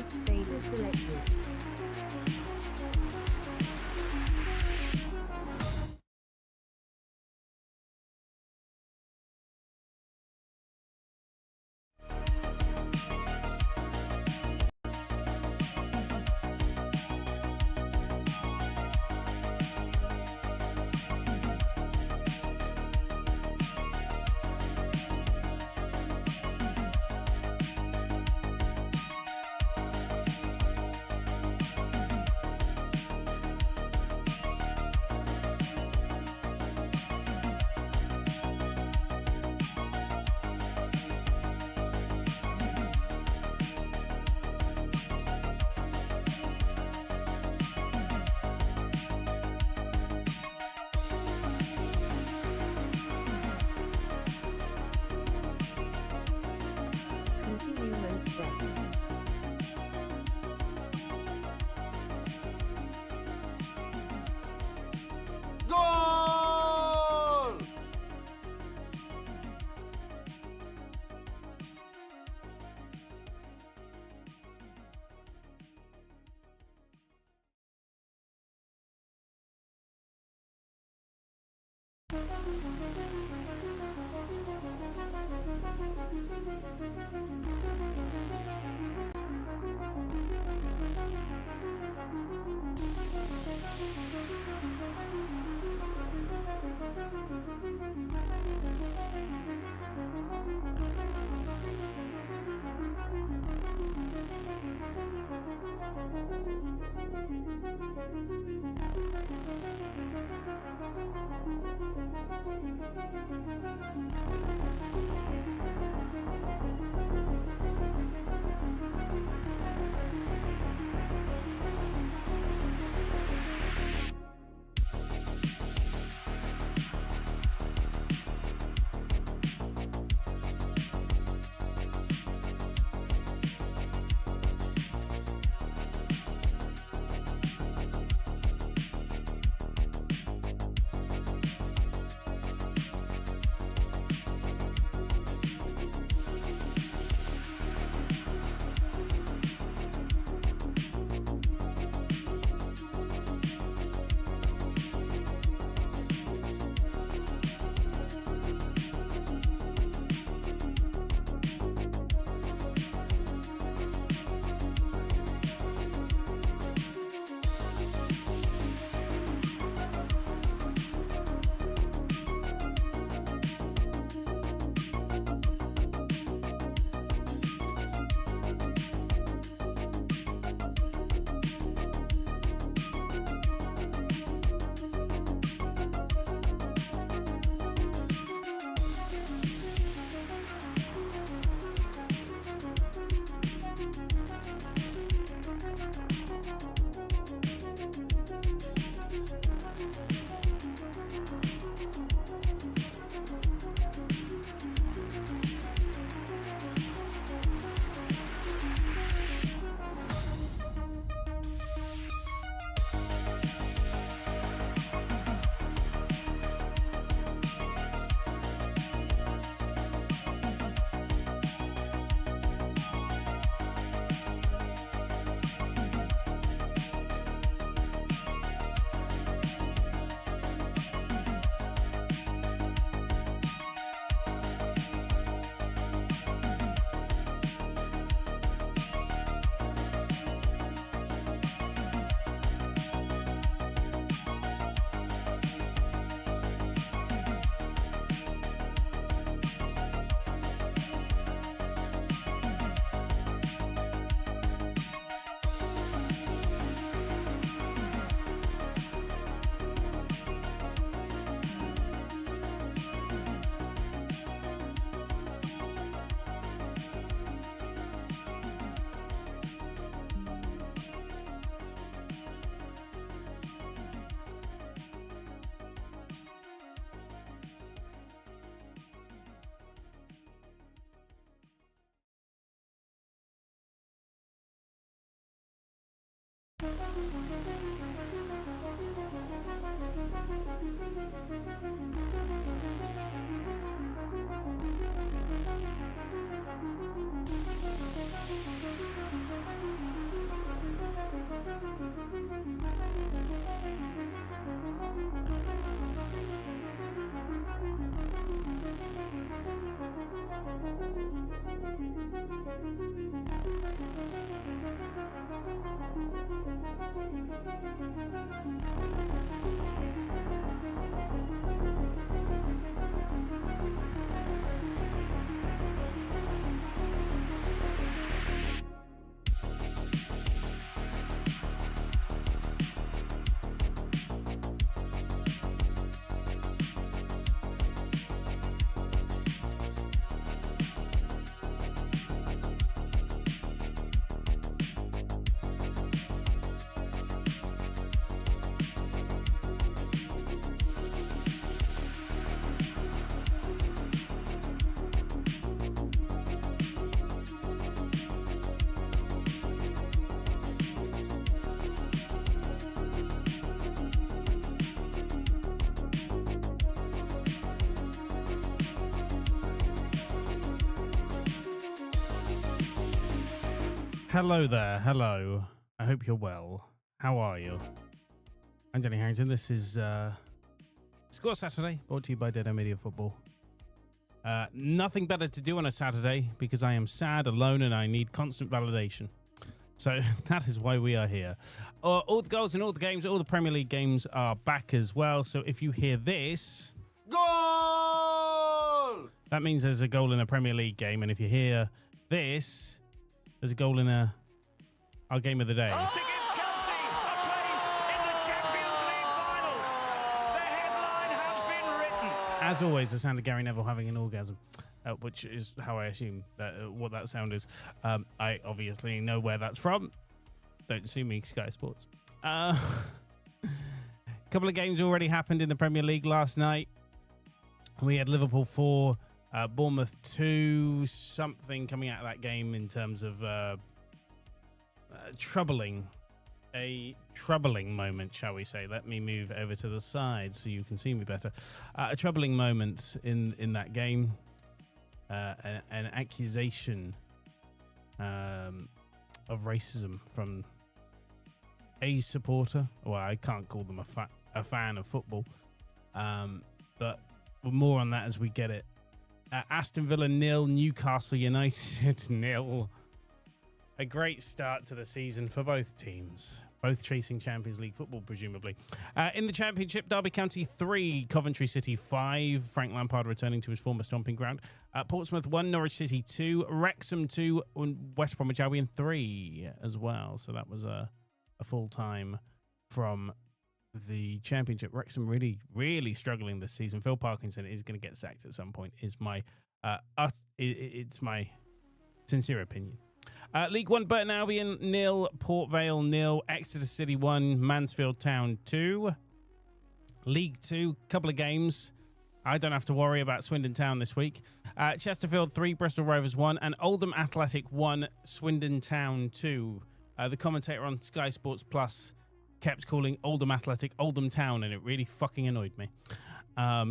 Reduce fader selected. Continue mode set. Gol! Hello there. Hello. I hope you're well. How are you? I'm Johnny Harrington. This is Score Saturday, brought to you by Dead Media Football. Nothing better to do on a Saturday because I am sad, alone, and I need constant validation. So that is why we are here. All the goals in all the games, all the Premier League games are back as well. So if you hear this, Goal! that means there's a goal in a Premier League game. And if you hear this, there's a goal in our game of the day. To give Chelsea a place in the Champions League final. The headline has been written. As always, the sound of Gary Neville having an orgasm, which is how I assume that what that sound is. I obviously know where that's from. Don't sue me, Sky Sports. A couple of games already happened in the Premier League last night. We had Liverpool 4, Bournemouth 2, something coming out of that game in terms of a troubling moment, shall we say. Let me move over to the side so you can see me better. A troubling moment in that game. An accusation of racism from a supporter. Well, I can't call them a fan of football, but more on that as we get it. Aston Villa 0, Newcastle United 0. A great start to the season for both teams, both chasing Champions League football, presumably. In the Championship, Derby County 3, Coventry City 5. Frank Lampard returning to his former stomping ground. Portsmouth 1, Norwich City 2. Wrexham 2, West Bromwich Albion 3 as well. So that was a full time from the Championship. Wrexham really struggling this season. Phil Parkinson is going to get sacked at some point. Is my it's my sincere opinion. League 1, Burton Albion 0, Port Vale 0, Exeter City 1, Mansfield Town 2. League 2, couple of games. I don't have to worry about Swindon Town this week. Chesterfield 3, Bristol Rovers 1, and Oldham Athletic 1, Swindon Town 2. The commentator on Sky Sports Plus kept calling Oldham Athletic Oldham Town, and it really fucking annoyed me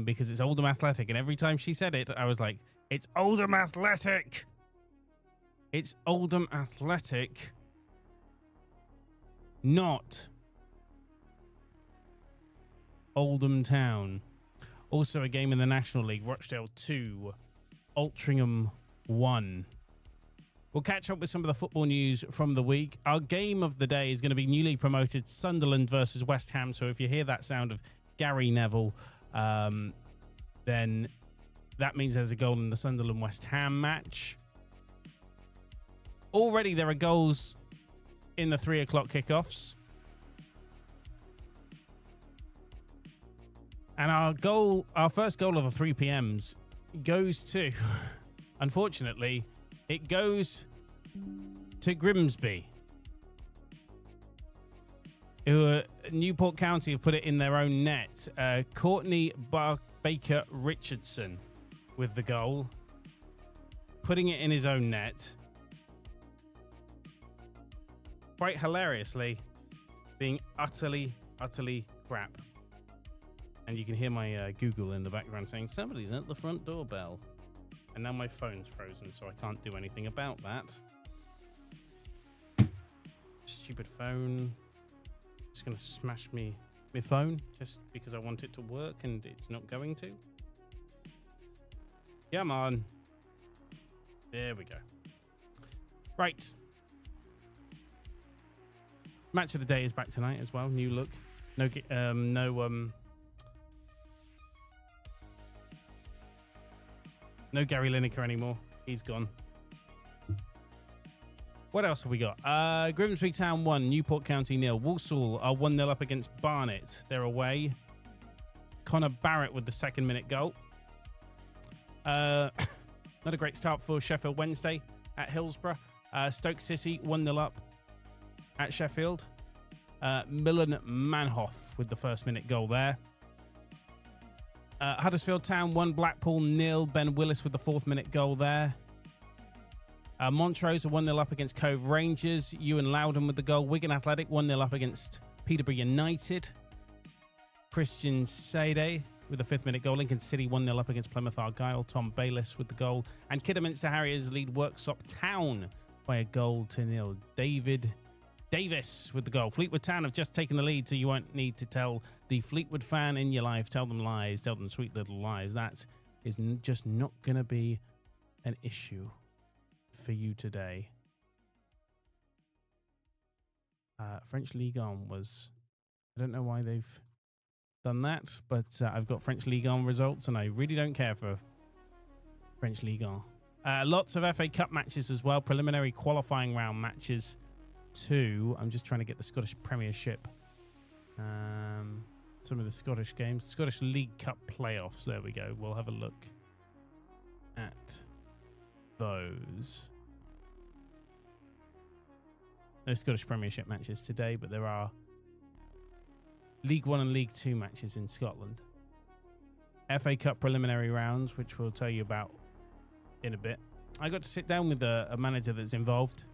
because it's Oldham Athletic, and every time she said it, I was like, it's Oldham Athletic! It's Oldham Athletic, not Oldham Town. Also a game in the National League, Rochdale 2, Altrincham 1. We'll catch up with some of the football news from the week. Our game of the day is going to be newly promoted Sunderland versus West Ham. So if you hear that sound of Gary Neville, then that means there's a goal in the Sunderland-West Ham match. Already there are goals in the 3 o'clock kickoffs. And our first goal of the 3 p.m.s goes to, unfortunately, it goes to Grimsby, who Newport County have put it in their own net. Courtney Baker Richardson with the goal, putting it in his own net. Quite hilariously, being utterly crap. And you can hear my Google in the background saying, somebody's at the front doorbell. And now my phone's frozen, so I can't do anything about that. Stupid phone. It's going to smash my phone just because I want it to work and it's not going to. Come on. There we go. Right. Match of the day is back tonight as well. New look. No Gary Lineker anymore. He's gone. What else have we got? Grimsby Town 1, Newport County 0. Walsall are 1-0 up against Barnet. They're away. Connor Barrett with the 2nd-minute goal. Not a great start for Sheffield Wednesday at Hillsborough. Stoke City 1-0 up at Sheffield. Milan Manhoff with the 1st-minute goal there. Huddersfield Town 1, Blackpool 0. Ben Willis with the 4th-minute goal there. Montrose are 1-0 up against Cove Rangers. Ewan Loudon with the goal. Wigan Athletic 1-0 up against Peterborough United. Christian Sade with the 5th-minute goal. Lincoln City 1-0 up against Plymouth Argyle. Tom Bayliss with the goal. And Kidderminster Harriers lead Worksop Town by a goal to nil. David Davis with the goal. Fleetwood Town have just taken the lead, so you won't need to tell the Fleetwood fan in your life. Tell them lies. Tell them sweet little lies. That is just not going to be an issue for you today. French Ligue 1 was... I don't know why they've done that, but I've got French Ligue 1 results, and I really don't care for French Ligue 1. Lots of FA Cup matches as well. Preliminary qualifying round matches too. I'm just trying to get the Scottish Premiership. Some of the Scottish games. Scottish League Cup playoffs. There we go. We'll have a look at those. No Scottish Premiership matches today, but there are League 1 and League 2 matches in Scotland. FA Cup preliminary rounds, which we'll tell you about in a bit. I got to sit down with a manager that's involved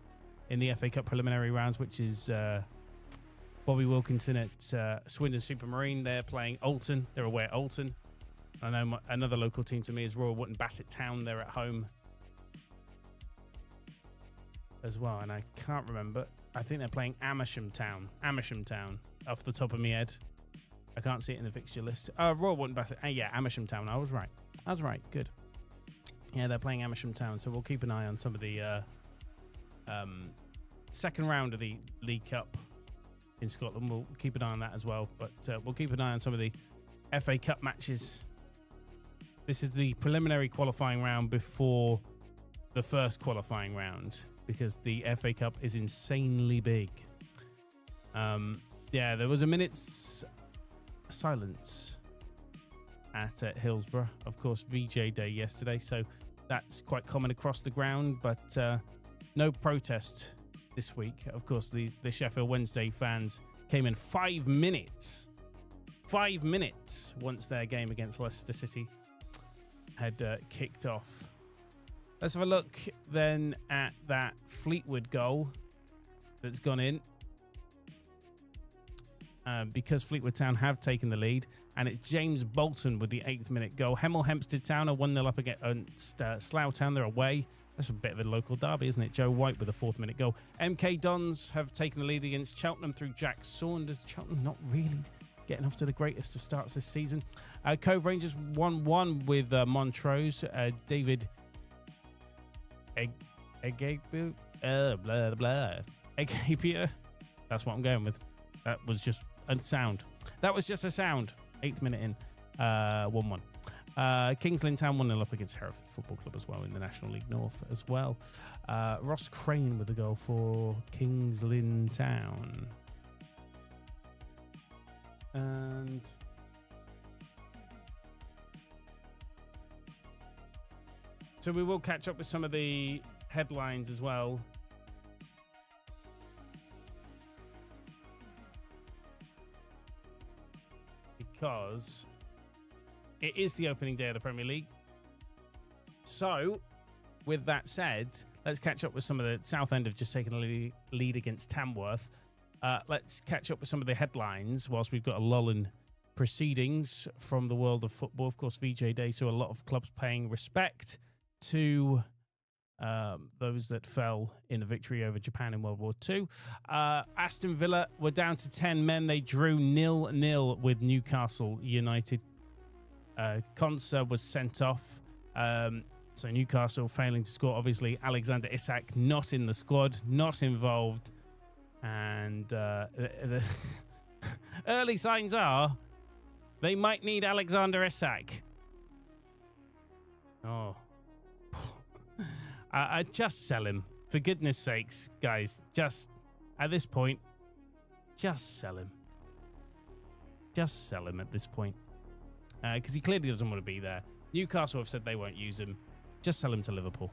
in the FA Cup preliminary rounds, which is Bobby Wilkinson at Swindon Supermarine. They're playing Alton. They're away at Alton. I know another local team to me is Royal Wootton Bassett Town. They're at home as well, and I can't remember. I think they're playing Amersham Town. Amersham Town, off the top of my head. I can't see it in the fixture list. Royal Wootton Bassett. Yeah, Amersham Town. I was right. Good. Yeah, they're playing Amersham Town, so we'll keep an eye on some of the second round of the League Cup in Scotland. We'll keep an eye on that as well, but we'll keep an eye on some of the FA Cup matches. This is the preliminary qualifying round before the first qualifying round, because the FA Cup is insanely big. Yeah, there was a minute's silence at Hillsborough. Of course, VJ Day yesterday, so that's quite common across the ground, but no protest this week. Of course, the Sheffield Wednesday fans came in 5 minutes. 5 minutes once their game against Leicester City had kicked off. Let's have a look then at that Fleetwood goal that's gone in. Because Fleetwood Town have taken the lead, and it's James Bolton with the 8th minute goal. Hemel Hempstead Town are 1-0 up against Slough Town. They're away. That's a bit of a local derby, isn't it? Joe White with a 4th minute goal. MK Dons have taken the lead against Cheltenham through Jack Saunders. Cheltenham not really getting off to the greatest of starts this season. Cove Rangers 1-1 with Montrose. David Egagbu, blah blah. Egapia. That's what I'm going with. That was just a sound. That was just a sound. 8th minute in. 1-1. Kings Lynn Town 1-0 up against Hereford Football Club as well in the National League North as well. Ross Crane with the goal for Kings Lynn Town. And so we will catch up with some of the headlines as well. Because it is the opening day of the Premier League. So, with that said, let's catch up with some of the... Southend have just taken a lead against Tamworth. Let's catch up with some of the headlines whilst we've got a lull in proceedings from the world of football. Of course, VJ Day, so a lot of clubs paying respect to those that fell in the victory over Japan in World War II. Aston Villa were down to 10 men. They drew 0-0 with Newcastle United. Konsa was sent off. So Newcastle failing to score. Obviously, Alexander Isak not in the squad, not involved. And the early signs are they might need Alexander Isak. Oh. I just sell him. For goodness sakes, guys. Just, at this point, just sell him. Just sell him at this point. Because he clearly doesn't want to be there. Newcastle have said they won't use him. Just sell him to Liverpool.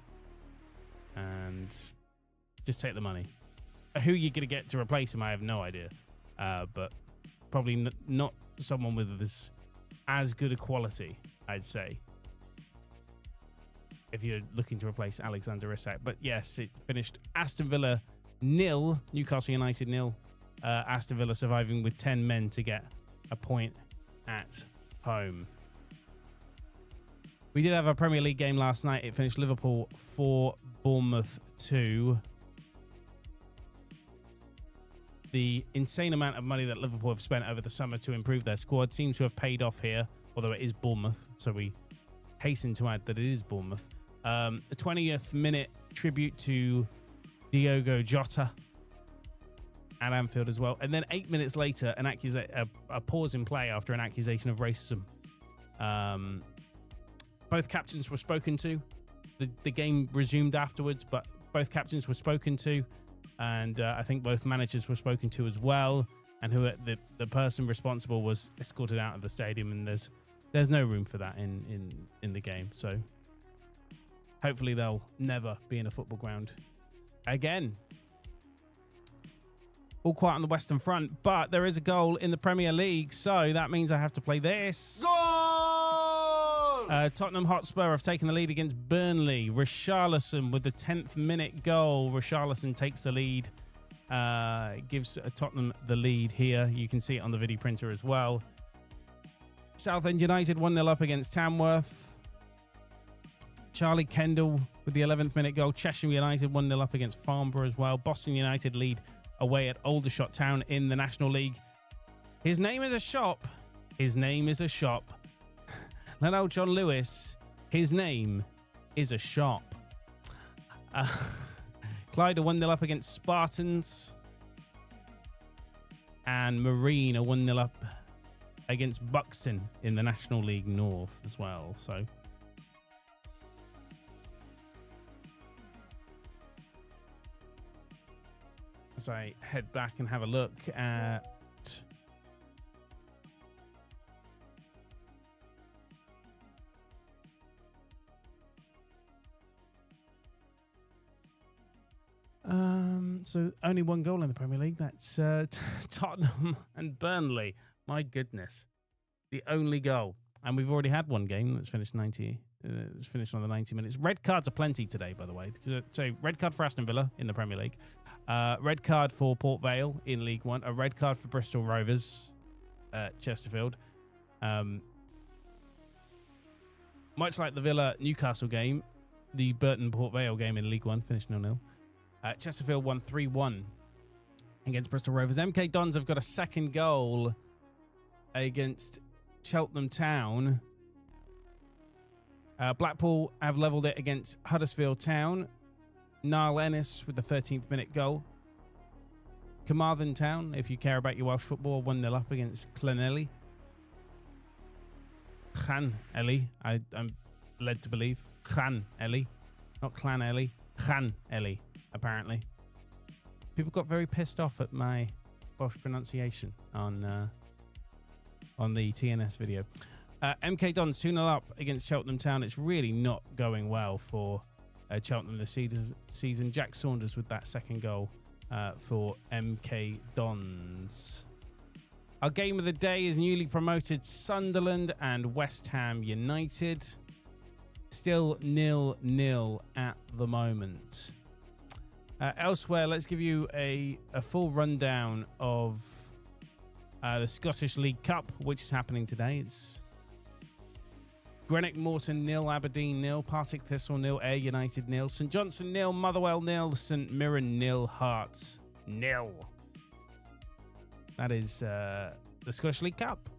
And just take the money. Who you're going to get to replace him, I have no idea. But probably not someone with as good a quality, I'd say, if you're looking to replace Alexander Isak. But yes, it finished Aston Villa 0, Newcastle United 0. Aston Villa surviving with 10 men to get a point at home. We did have a Premier League game last night. It finished Liverpool 4, Bournemouth 2. the insane amount of money that Liverpool have spent over the summer to improve their squad seems to have paid off here, although it is Bournemouth, so we hasten to add that it is Bournemouth. A 20th minute tribute to Diogo Jota at Anfield as well. And then 8 minutes later, a pause in play after an accusation of racism. Both captains were spoken to. The game resumed afterwards, but both captains were spoken to. And I think both managers were spoken to as well. And the person responsible was escorted out of the stadium. And there's no room for that in the game. So hopefully they'll never be in a football ground again. All quiet on the Western Front, but there is a goal in the Premier League. So that means I have to play this. Goal! Tottenham Hotspur have taken the lead against Burnley. Richarlison with the 10th minute goal. Richarlison takes the lead. Gives Tottenham the lead here. You can see it on the video printer as well. Southend United 1-0 up against Tamworth. Charlie Kendall with the 11th minute goal. Cheshire United 1-0 up against Farnborough as well. Boston United lead away at Aldershot Town in the National League. His name is a shop. His name is a shop. Leno John Lewis. His name is a shop. Clyde are 1-0 up against Spartans. And Marine are 1-0 up against Buxton in the National League North as well. So as I head back and have a look at so only one goal in the Premier League. That's Tottenham and Burnley. My goodness, the only goal, and we've already had one game that's finished 90. It's finished on the 90 minutes. Red cards are plenty today, by the way. So red card for Aston Villa in the Premier League, red card for Port Vale in League One, a red card for Bristol Rovers at Chesterfield. Much like the Villa Newcastle game, the Burton Port Vale game in League One finished 0-0. Chesterfield won 3-1 against Bristol Rovers. MK Dons have got a second goal against Cheltenham Town. Blackpool have levelled it against Huddersfield Town. Niall Ennis with the 13th minute goal. Carmarthen Town, if you care about your Welsh football, 1-0 up against Llanelli. Llanelli, I'm led to believe. Llanelli, not Llanelli. Llanelli, apparently. People got very pissed off at my Welsh pronunciation on the TNS video. MK Dons 2-0 up against Cheltenham Town. It's really not going well for Cheltenham this season. Jack Saunders with that second goal for MK Dons. Our game of the day is newly promoted Sunderland and West Ham United. Still 0-0 at the moment. Elsewhere, let's give you a full rundown of the Scottish League Cup, which is happening today. It's Greenock Morton 0, Aberdeen 0, Partick Thistle 0, Ayr United 0, St Johnstone 0, Motherwell 0, St Mirren 0, Hearts 0. That is the Scottish League Cup.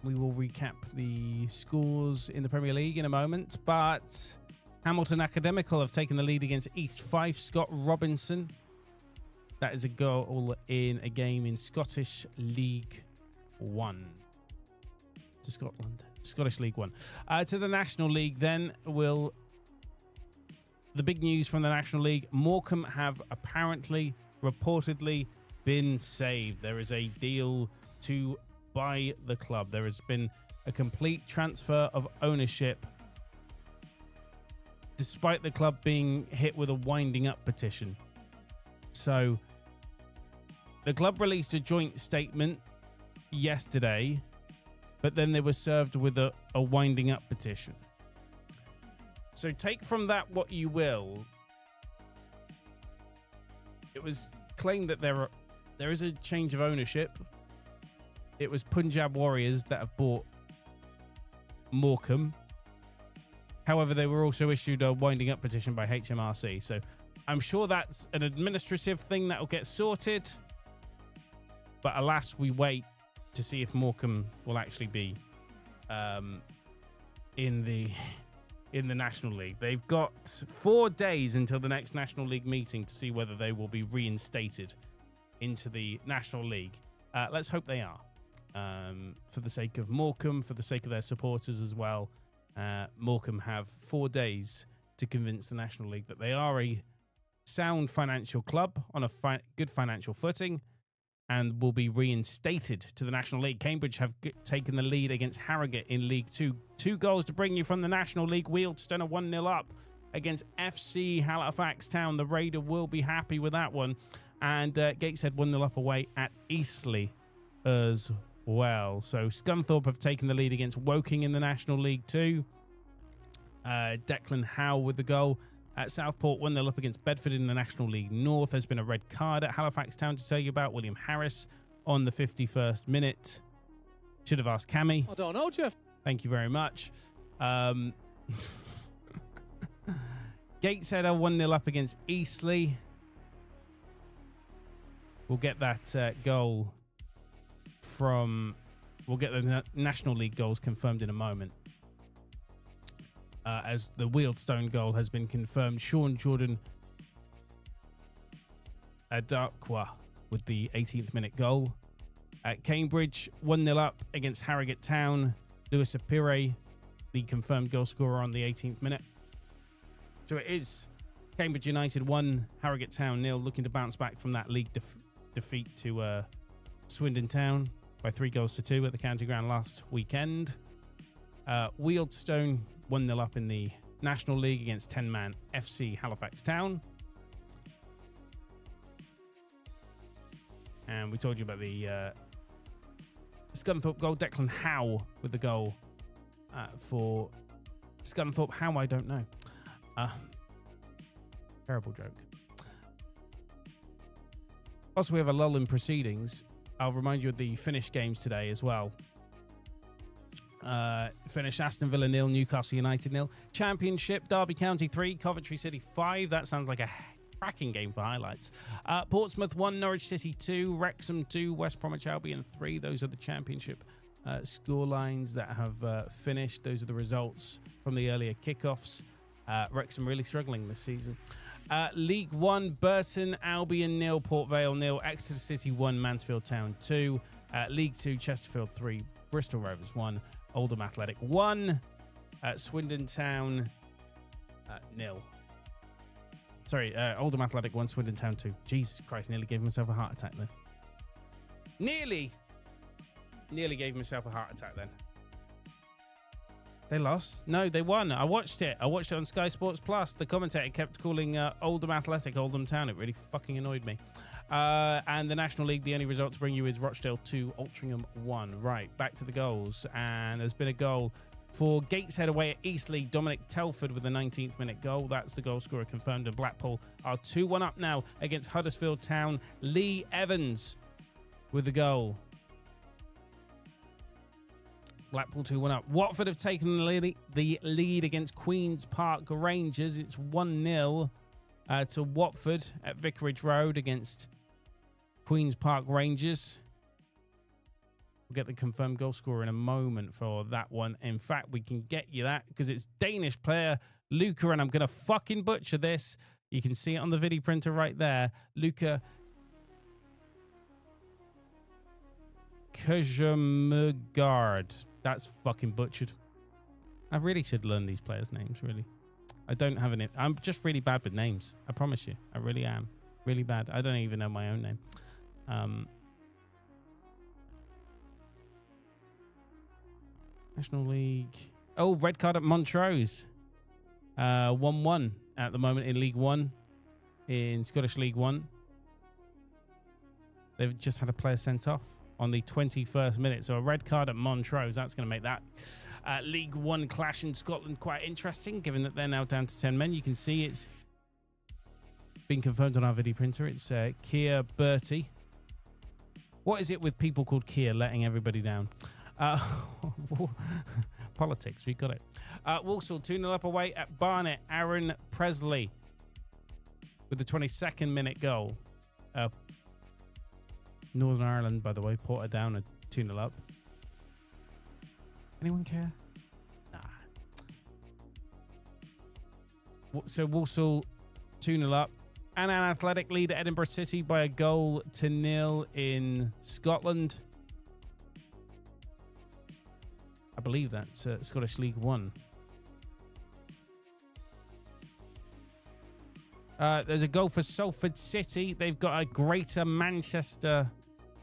We will recap the scores in the Premier League in a moment, but Hamilton Academical have taken the lead against East Fife. Scott Robinson. That is a goal in a game in Scottish League One. To Scotland. Scottish League One. To the National League then, the big news from the National League. Morecambe have apparently, reportedly, been saved. There is a deal to buy the club. There has been a complete transfer of ownership, despite the club being hit with a winding up petition. So the club released a joint statement yesterday, but then they were served with a winding up petition. So take from that what you will. It was claimed that there is a change of ownership. It was Punjab Warriors that have bought Morecambe. However, they were also issued a winding up petition by HMRC. So I'm sure that's an administrative thing that will get sorted. But alas, we wait to see if Morecambe will actually be in the National League. They've got 4 days until the next National League meeting to see whether they will be reinstated into the National League. Let's hope they are, for the sake of Morecambe, for the sake of their supporters as well. Morecambe have 4 days to convince the National League that they are a sound financial club on a good financial footing and will be reinstated to the National League. Cambridge have taken the lead against Harrogate in League 2. 2 goals to bring you from the National League. Wealdstone are 1-0 up against FC Halifax Town. The Raider will be happy with that one. And Gateshead 1-0 up away at Eastleigh as well. So Scunthorpe have taken the lead against Woking in the National League 2. Declan Howe with the goal. At Southport 1-0 up against Bedford in the National League North. There's been a red card at Halifax Town to tell you about. William Harris on the 51st minute. Should have asked Cammy. I don't know, Jeff. Thank you very much. Gateshead are 1-0 up against Eastleigh. We'll get that goal from... We'll get the National League goals confirmed in a moment. As the Wealdstone goal has been confirmed. Sean Jordan Adakwa with the 18th minute goal. At Cambridge, 1-0 up against Harrogate Town. Lewis Apire, the confirmed goal scorer on the 18th minute. So it is Cambridge United 1, Harrogate Town 0, looking to bounce back from that league defeat to Swindon Town by 3-2 at the County Ground last weekend. Wealdstone 1-0 up in the National League against 10-man FC Halifax Town. And we told you about the Scunthorpe goal. Declan Howe with the goal for Scunthorpe. How, I don't know. Terrible joke. Also, we have a lull in proceedings. I'll remind you of the Finnish games today as well. Finished Aston Villa 0, Newcastle United 0. Championship, Derby County 3, Coventry City 5. That sounds like a cracking game for highlights. Portsmouth 1, Norwich City 2, Wrexham 2, West Bromwich Albion 3. Those are the championship score lines that have finished. Those are the results from the earlier kickoffs. Wrexham really struggling this season. League 1, Burton Albion 0, Port Vale 0, Exeter City 1, Mansfield Town 2. League 2, Chesterfield 3, Bristol Rovers 1, Oldham Athletic 1, Swindon Town 0. Sorry, Oldham Athletic 1, Swindon Town 2. Jesus Christ, nearly gave myself a heart attack then. Nearly gave myself a heart attack then. They lost? No, they won. I watched it. I watched it on Sky Sports Plus. The commentator kept calling Oldham Athletic Oldham Town. It really fucking annoyed me. And the National League, the only result to bring you is Rochdale 2, Altrincham 1. Right, back to the goals. And there's been a goal for Gateshead away at Eastleigh. Dominic Telford with the 19th minute goal. That's the goal scorer confirmed. And Blackpool are 2-1 up now against Huddersfield Town. Lee Evans with the goal. Blackpool 2-1 up. Watford have taken the lead against Queen's Park Rangers. It's 1-0 to Watford at Vicarage Road against Queen's Park Rangers. We'll get the confirmed goal scorer in a moment for that one. In fact, we can get you that because it's Danish player Luca, and I'm going to fucking butcher this. You can see it on the video printer right there. Luca Kjemgaard. That's fucking butchered. I really should learn these players' names, really. I don't have any. I'm just really bad with names. I promise you. I really am. Really bad. I don't even know my own name. National League. Oh, red card at Montrose. 1-1 at the moment in League 1. In Scottish League 1. They've just had a player sent off on the 21st minute. So a red card at Montrose. That's going to make that League 1 clash in Scotland quite interesting, given that they're now down to 10 men. You can see it's been confirmed on our video printer. It's Keir Bertie. What is it with people called Keir letting everybody down? Politics, we got it. Walsall 2-0 up away at Barnet. Aaron Presley with the 22nd minute goal. Northern Ireland, by the way, Portadown are 2-0 up. Anyone care? Nah. So Walsall 2-0 up. And an Athletic lead at Edinburgh City by a 1-0 in Scotland. I believe that's Scottish League One. There's a goal for Salford City. They've got a Greater Manchester.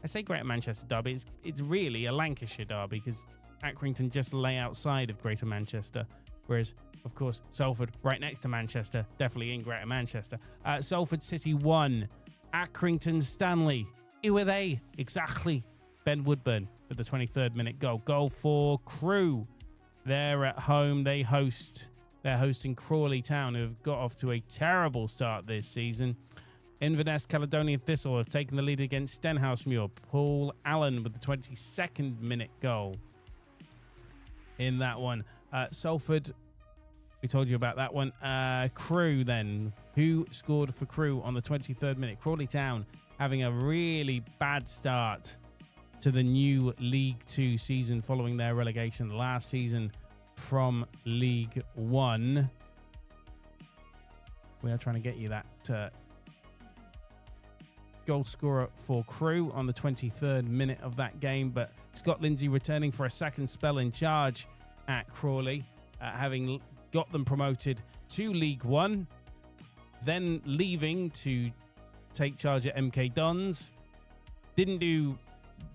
I say Greater Manchester derby. It's really a Lancashire derby because Accrington just lay outside of Greater Manchester, whereas, of course, Salford right next to Manchester, definitely in Greater Manchester. Salford City 1, Accrington Stanley. Who are they? Exactly. Ben Woodburn with the 23rd minute goal. Goal for Crewe. They're at home. They're hosting Crawley Town, who have got off to a terrible start this season. Inverness Caledonian Thistle have taken the lead against Stenhousemuir. Paul Allen with the 22nd minute goal in that one. Salford, we told you about that one. Crewe then. Who scored for Crewe on the 23rd minute? Crawley Town having a really bad start to the new League 2 season following their relegation last season from League 1. We are trying to get you that goal scorer for Crewe on the 23rd minute of that game, but Scott Lindsay returning for a second spell in charge at Crawley, having got them promoted to League 1, then leaving to take charge at MK Dons. Didn't do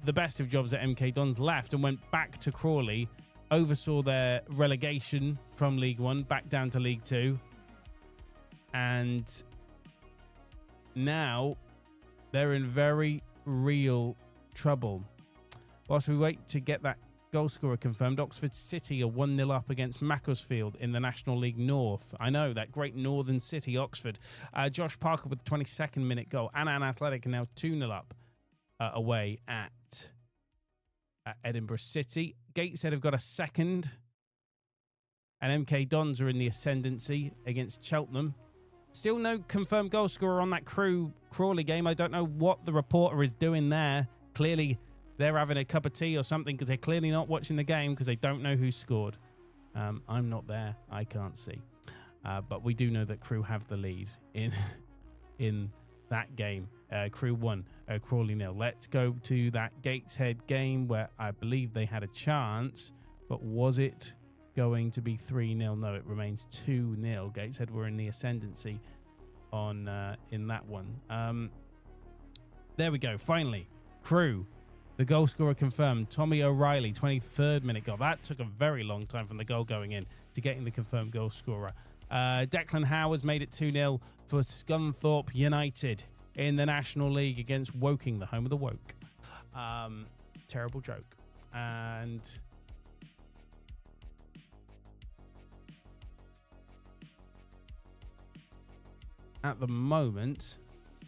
the best of jobs at MK Dons, left and went back to Crawley, oversaw their relegation from League 1 back down to League 2, and now they're in very real trouble. Whilst we wait to get that goal scorer confirmed, Oxford City are 1-0 up against Macclesfield in the National League North. I know, that great northern city, Oxford. Josh Parker with the 22nd minute goal. And Athletic are now 2-0 up away at Edinburgh City. Gateshead have got a second. And MK Dons are in the ascendancy against Cheltenham. Still no confirmed goal scorer on that Crawley game. I don't know what the reporter is doing there. Clearly, they're having a cup of tea or something because they're clearly not watching the game because they don't know who scored. I'm not there. I can't see. But we do know that Crewe have the lead in that game. Crewe 1, Crawley 0. Let's go to that Gateshead game where I believe they had a chance. But was it going to be 3-0? No, it remains 2-0. Gateshead were in the ascendancy on in that one. There we go. Finally, Crewe. The goal scorer confirmed. Tommy O'Reilly, 23rd minute goal. That took a very long time from the goal going in to getting the confirmed goal scorer. Declan Howe has made it 2-0 for Scunthorpe United in the National League against Woking, the home of the Woke. Terrible joke. And at the moment,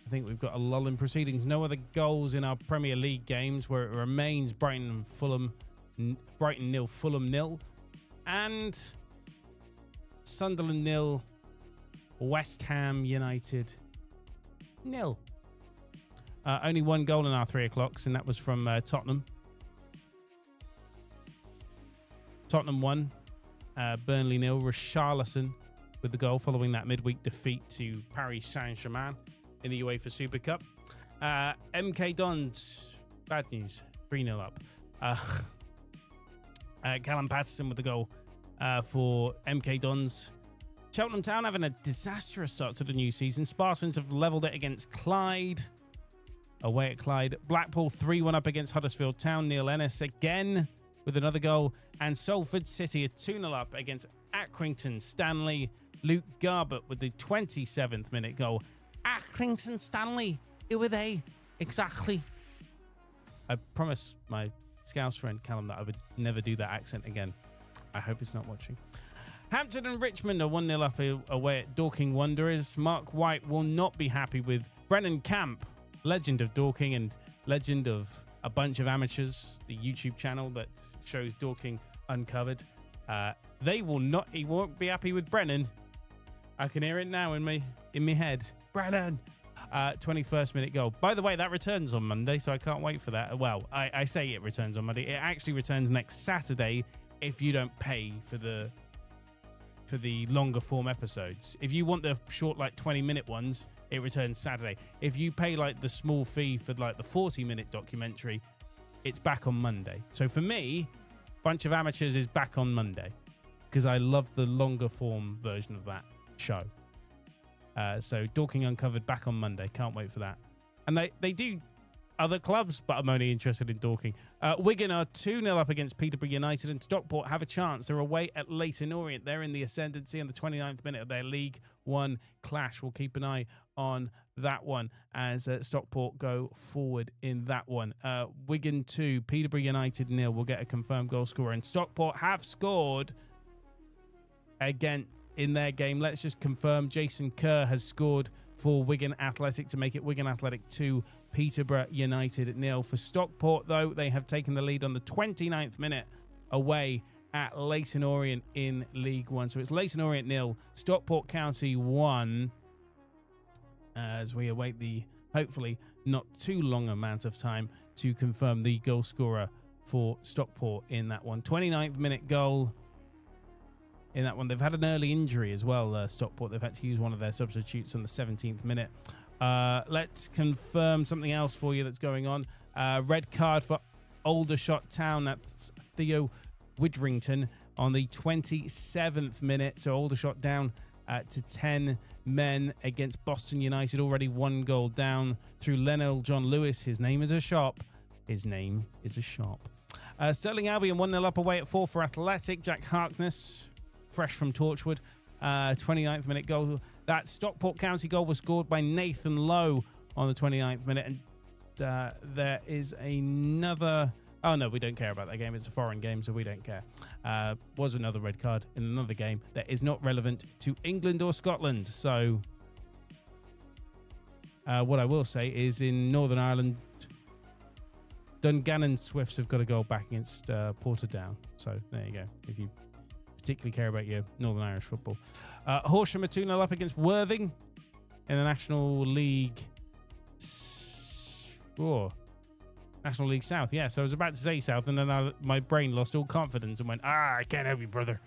I think we've got a lull in proceedings. No other goals in our Premier League games, where it remains Brighton 0, Fulham 0, and Sunderland 0, West Ham United 0. Only one goal in our 3 o'clocks, and that was from Tottenham. Tottenham 1, Burnley 0. Richarlison with the goal following that midweek defeat to Paris Saint-Germain in the UEFA Super Cup. MK Dons, bad news, 3-0 up. Callum Patterson with the goal for MK Dons. Cheltenham Town having a disastrous start to the new season. Spartans have levelled it against Clyde. Away at Clyde. Blackpool 3-1 up against Huddersfield Town. Neil Ennis again with another goal. And Salford City are 2-0 up against Accrington Stanley. Luke Garbett with the 27th minute goal. Accrington Stanley, who are they? Exactly. I promised my Scouse friend Callum that I would never do that accent again. I hope he's not watching. Hampton and Richmond are 1-0 up away at Dorking Wanderers. Mark White will not be happy with Brennan Camp, legend of Dorking and legend of a bunch of amateurs, the YouTube channel that shows Dorking Uncovered. He won't be happy with Brennan. I can hear it now in my head. Brennan, 21st minute goal. By the way, that returns on Monday, so I can't wait for that. Well, I say it returns on Monday. It actually returns next Saturday if you don't pay for the longer form episodes. If you want the short, like 20-minute ones, it returns Saturday. If you pay like the small fee for like the 40-minute documentary, it's back on Monday. So for me, Bunch of Amateurs is back on Monday because I love the longer form version of that show. So Dorking Uncovered back on Monday. Can't wait for that. And they do other clubs, but I'm only interested in Dorking. Wigan are 2-0 up against Peterborough United, and Stockport have a chance. They're away at Leyton Orient. They're in the ascendancy on the 29th minute of their League One clash. We'll keep an eye on that one as Stockport go forward in that one. Wigan 2, Peterborough United 0. We'll get a confirmed goal scorer. And Stockport have scored again in their game. Let's just confirm Jason Kerr has scored for Wigan Athletic to make it Wigan Athletic 2, Peterborough United 0. For Stockport, though, they have taken the lead on the 29th minute away at Leyton Orient in League One. So it's Leyton Orient 0, Stockport County 1, as we await the hopefully not too long amount of time to confirm the goal scorer for Stockport in that one. 29th minute goal in that one. They've had an early injury as well, Stockport. They've had to use one of their substitutes on the 17th minute. Let's confirm something else for you that's going on. Red card for Aldershot Town. That's Theo Widrington on the 27th minute. So Aldershot down to 10 men against Boston United. Already 1 goal down through Lionel John Lewis. His name is a shop. His name is a shop. Stirling Albion 1-0 up away at 4 for Athletic. Jack Harkness, fresh from Torchwood. 29th minute goal. That Stockport County goal was scored by Nathan Lowe on the 29th minute. And there is another... Oh, no, we don't care about that game. It's a foreign game, so we don't care. Was another red card in another game that is not relevant to England or Scotland. So what I will say is in Northern Ireland, Dungannon Swifts have got to go back against Portadown. So there you go. If you particularly care about your Northern Irish football. Horsham are 2-0 up against Worthing in the National League. National League South, yeah. So I was about to say South, and then my brain lost all confidence and went, I can't help you, brother.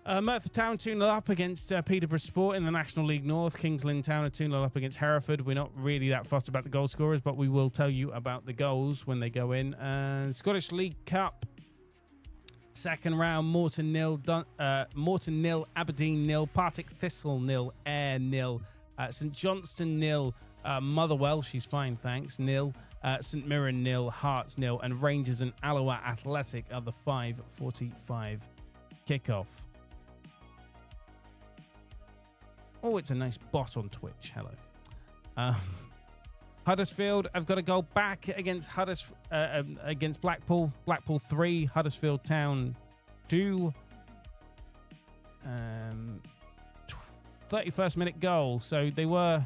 Merthyr Town 2-0 up against Peterborough Sport in the National League North. Kings Lynn Town are 2-0 up against Hereford. We're not really that fussed about the goal scorers, but we will tell you about the goals when they go in. Scottish League Cup. Second round, Morton 0, Aberdeen 0, Partick Thistle 0, Ayr 0, St Johnstone 0, Motherwell, she's fine, thanks, 0, St Mirren 0, Hearts 0, and Rangers and Alloa Athletic are the 5:45 kickoff. Oh, it's a nice bot on Twitch. Hello. Huddersfield have got to go back against against Blackpool. Blackpool 3, Huddersfield Town 2. 31st minute goal. So they were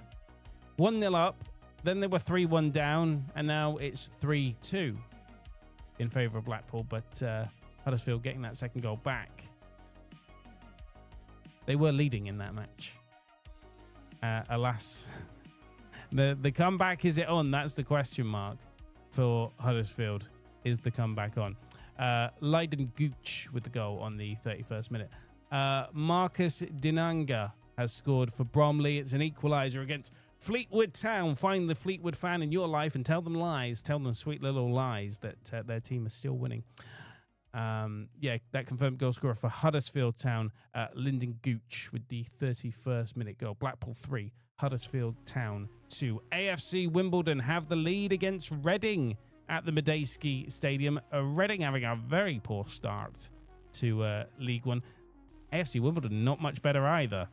1-0 up, then they were 3-1 down, and now it's 3-2 in favour of Blackpool. But Huddersfield getting that second goal back. They were leading in that match. Alas. The comeback, is it on? That's the question mark for Huddersfield. Is the comeback on? Leiden Gooch with the goal on the 31st minute. Marcus Dinanga has scored for Bromley. It's an equaliser against Fleetwood Town. Find the Fleetwood fan in your life and tell them lies. Tell them sweet little lies that their team is still winning. That confirmed goal scorer for Huddersfield Town, Lyndon Gooch with the 31st minute goal. Blackpool 3, Huddersfield Town 2. AFC Wimbledon have the lead against Reading at the Medeski Stadium. Reading having a very poor start to League One. AFC Wimbledon not much better either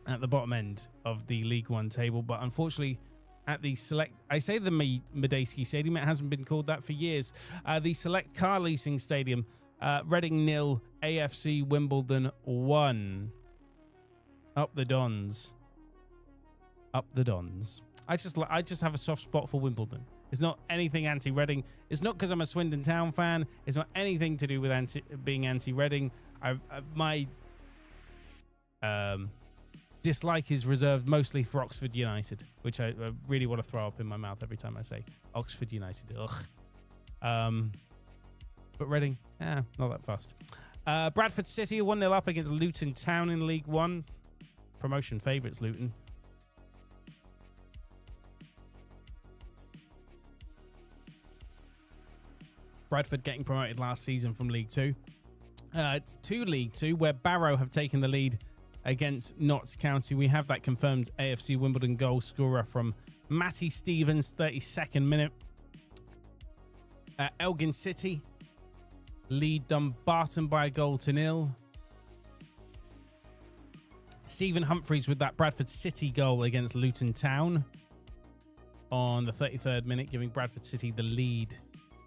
at the bottom end of the League One table, but unfortunately at the Select... I say the Medeski Stadium, it hasn't been called that for years. The Select Car Leasing Stadium, Reading 0, AFC Wimbledon 1. Up the Dons. Up the Dons. I just have a soft spot for Wimbledon. It's not anything anti-Reading. It's not because I'm a Swindon Town fan. It's not anything to do with being anti-Reading. dislike is reserved mostly for Oxford United, which I really want to throw up in my mouth every time I say Oxford United. Ugh. But Reading, not that fast. Bradford City 1-0 up against Luton Town in League One. Promotion favourites, Luton. Bradford getting promoted last season from League Two to League Two, where Barrow have taken the lead against Notts County. We have that confirmed AFC Wimbledon goal scorer from Matty Stevens, 32nd minute. Elgin City lead Dumbarton by 1-0. Stephen Humphreys with that Bradford City goal against Luton Town on the 33rd minute, giving Bradford City the lead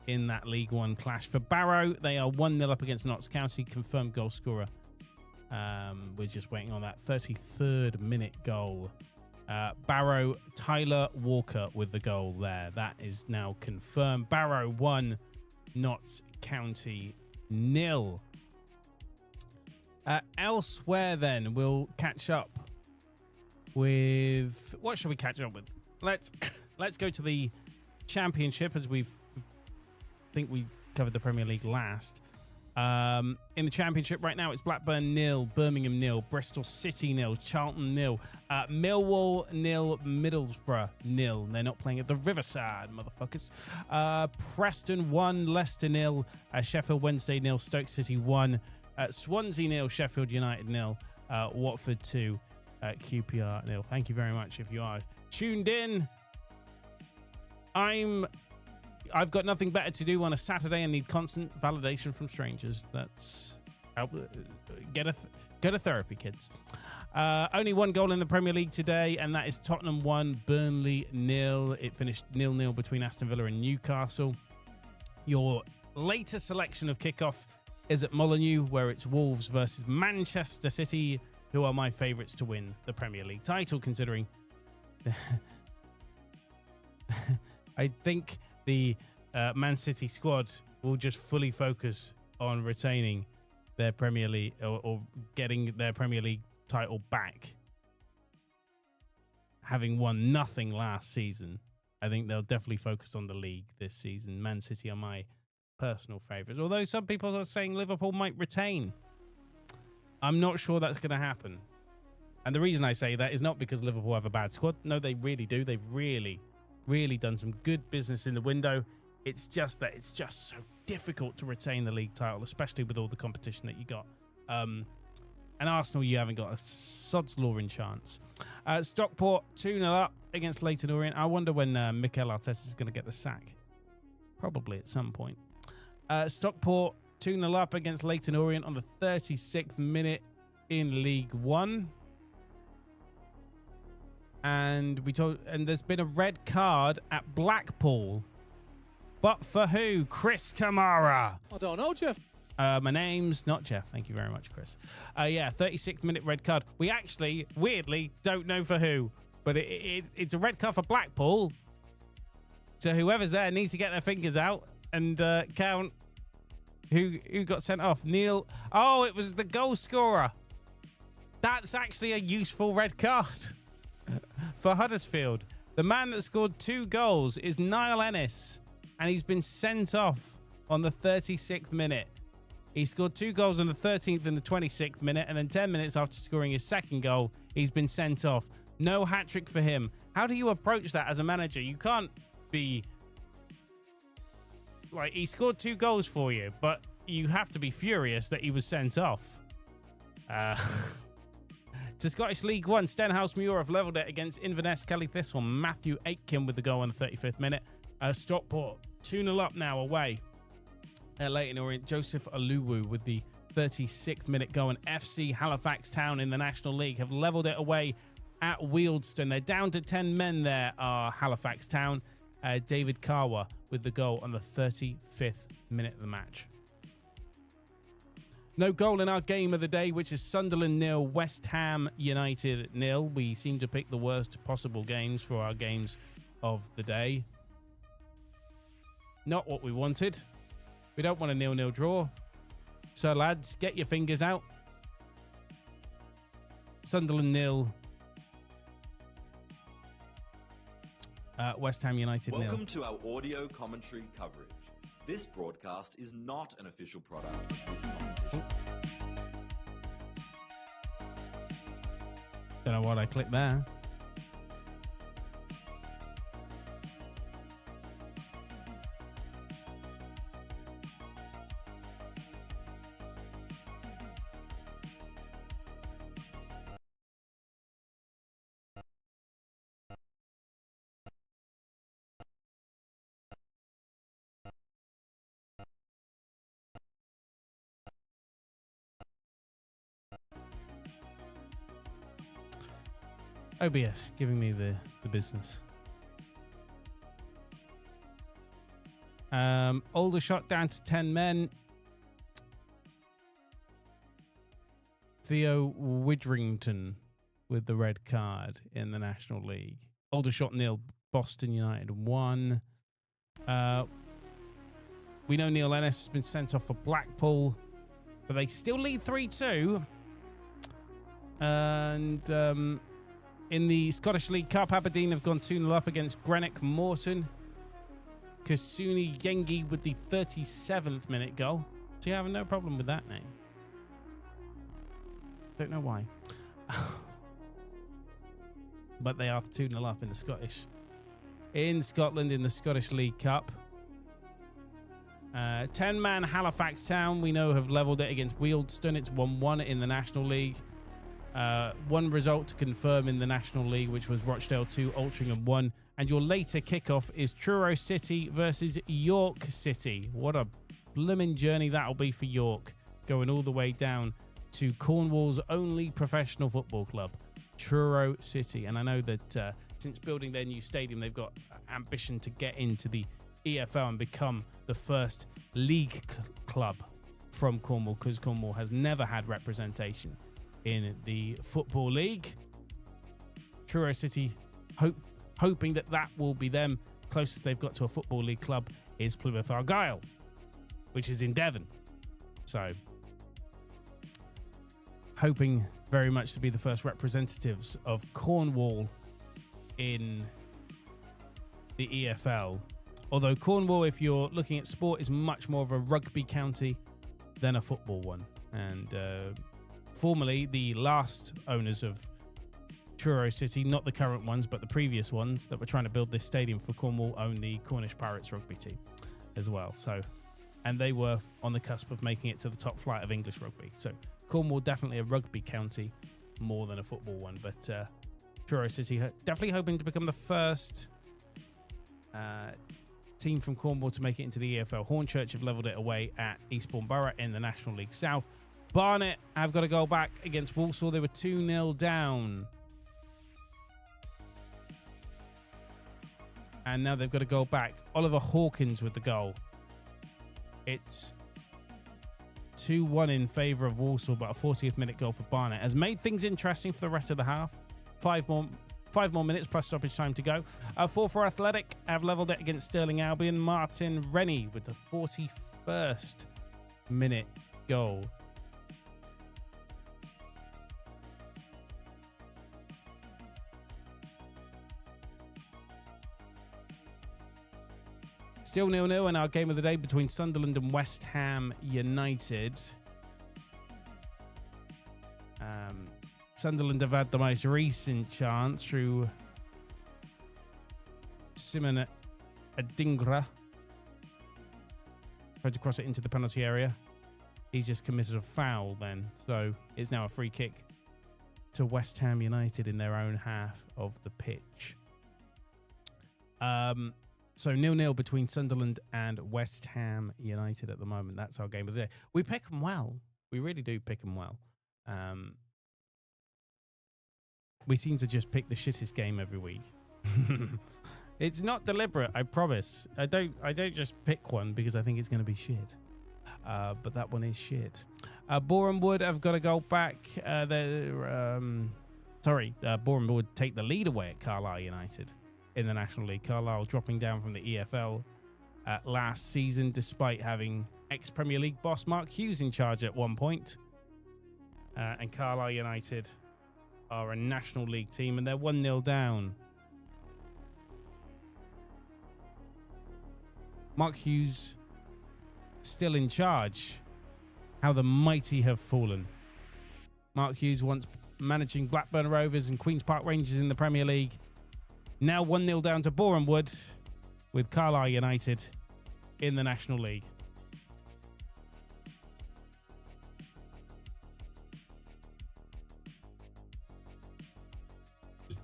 in that League One clash. For Barrow, they are 1-0 up against Notts County, confirmed goal scorer. We're just waiting on that 33rd minute goal. Barrow, Tyler Walker with the goal there. That is now confirmed. Barrow 1, Notts County 0. Elsewhere then, we'll catch up with... What should we catch up with? Let's go to the Championship, as I think we covered the Premier League last. In the Championship right now, it's Blackburn 0, Birmingham 0, Bristol City 0, Charlton 0, Millwall 0, Middlesbrough 0. They're not playing at the Riverside, motherfuckers. Preston 1, Leicester 0, Sheffield Wednesday 0, Stoke City 1, Swansea 0, Sheffield United 0, Watford 2, QPR 0. Thank you very much if you are tuned in. I've got nothing better to do on a Saturday and need constant validation from strangers. That's get a therapy, kids. Only one goal in the Premier League today, and that is Tottenham 1, Burnley 0. It finished 0-0 between Aston Villa and Newcastle. Your later selection of kickoff is at Molineux, where it's Wolves versus Manchester City, who are my favourites to win the Premier League title, considering I think the Man City squad will just fully focus on retaining their Premier League or getting their Premier League title back. Having won nothing last season, I think they'll definitely focus on the league this season. Man City are my personal favourites, although some people are saying Liverpool might retain. I'm not sure that's going to happen. And the reason I say that is not because Liverpool have a bad squad. No, they really do. They've really done some good business in the window. It's just that it's just so difficult to retain the league title, especially with all the competition that you got. And Arsenal, you haven't got a sod's lawing chance. Stockport 2-0 up against Leyton Orient. I wonder when Mikel Arteta is going to get the sack. Probably at some point. Stockport 2-0 up against Leyton Orient on the 36th minute in League One. And there's been a red card at Blackpool. But for who? Chris Kamara. I don't know, Jeff. My name's not Jeff. Thank you very much, Chris. 36th minute red card. We actually, weirdly, don't know for who. But it's a red card for Blackpool. So whoever's there needs to get their fingers out and count who got sent off. Neil. Oh, it was the goal scorer. That's actually a useful red card. For Huddersfield, the man that scored 2 goals is Niall Ennis, and he's been sent off on the 36th minute. He scored 2 goals on the 13th and the 26th minute, and then 10 minutes after scoring his second goal, he's been sent off. No hat-trick for him. How do you approach that as a manager? You can't be... Like, he scored 2 goals for you, but you have to be furious that he was sent off. To Scottish League One, Stenhouse-Muir have levelled it against Inverness Kelly Thistle. Matthew Aitken with the goal on the 35th minute. Stockport 2-0 up now away. Leyton Orient, Joseph Aluwu with the 36th minute goal. And FC Halifax Town in the National League have levelled it away at Wealdstone. They're down to 10 men there, are Halifax Town. David Kawa with the goal on the 35th minute of the match. No goal in our game of the day, which is Sunderland 0, West Ham United 0. We seem to pick the worst possible games for our games of the day. Not what we wanted. We don't want a 0-0 draw. So, lads, get your fingers out. Sunderland 0, West Ham United 0. Welcome to our audio commentary coverage. This broadcast is not an official product of this competition. Don't know what I clicked there. OBS giving me the business. Aldershot down to 10 men. Theo Widrington with the red card in the National League. Aldershot 0, Boston United 1. We know Neil Ennis has been sent off for Blackpool, but they still lead 3-2. And in the Scottish League Cup, Aberdeen have gone 2-0 up against Greenock Morton. Kasuni Yengi with the 37th minute goal. So you have no problem with that name. Don't know why. But they are 2-0 up in the Scottish. In Scotland, in the Scottish League Cup. 10-man Halifax Town, we know, have levelled it against Wealdstone. It's 1-1 in the National League. One result to confirm in the National League, which was Rochdale 2, Altrincham 1. And your later kickoff is Truro City versus York City. What a blooming journey that'll be for York, going all the way down to Cornwall's only professional football club, Truro City. And I know that since building their new stadium, they've got ambition to get into the EFL and become the first league club from Cornwall, because Cornwall has never had representation in the Football League. Truro City hoping that will be them. Closest they've got to a Football League club is Plymouth Argyle, which is in Devon. So hoping very much to be the first representatives of Cornwall in the EFL. Although Cornwall, if you're looking at sport, is much more of a rugby county than a football one. And formerly, the last owners of Truro City, not the current ones, but the previous ones that were trying to build this stadium for Cornwall, own the Cornish Pirates rugby team as well. So, and they were on the cusp of making it to the top flight of English rugby. So Cornwall definitely a rugby county more than a football one. But Truro City definitely hoping to become the first team from Cornwall to make it into the EFL. Hornchurch have levelled it away at Eastbourne Borough in the National League South. Barnet have got to go back against Walsall. They were 2-0 down. And now they've got to go back. Oliver Hawkins with the goal. It's 2-1 in favour of Walsall, but a 40th minute goal for Barnet has made things interesting for the rest of the half. Five more minutes plus stoppage time to go. 4 for Athletic have levelled it against Stirling Albion. Martin Rennie with the 41st minute goal. Still 0-0 in our game of the day between Sunderland and West Ham United. Sunderland have had the most recent chance through Simon Adingra. Tried to cross it into the penalty area. He's just committed a foul then. So it's now a free kick to West Ham United in their own half of the pitch. So 0-0 between Sunderland and West Ham United at the moment. That's our game of the day. We pick them well. We really do pick them well. We seem to just pick the shittest game every week. It's not deliberate, I promise. I don't just pick one because I think it's going to be shit. But that one is shit. Boreham Wood have got to go back. Boreham Wood take the lead away at Carlisle United in the National League. Carlisle dropping down from the EFL last season, despite having ex-Premier League boss Mark Hughes in charge at one point. And Carlisle United are a National League team, and they're 1-0 down. Mark Hughes still in charge. How the mighty have fallen. Mark Hughes, once managing Blackburn Rovers and Queen's Park Rangers in the Premier League, now 1-0 down to Boreham Wood with Carlisle United in the National League.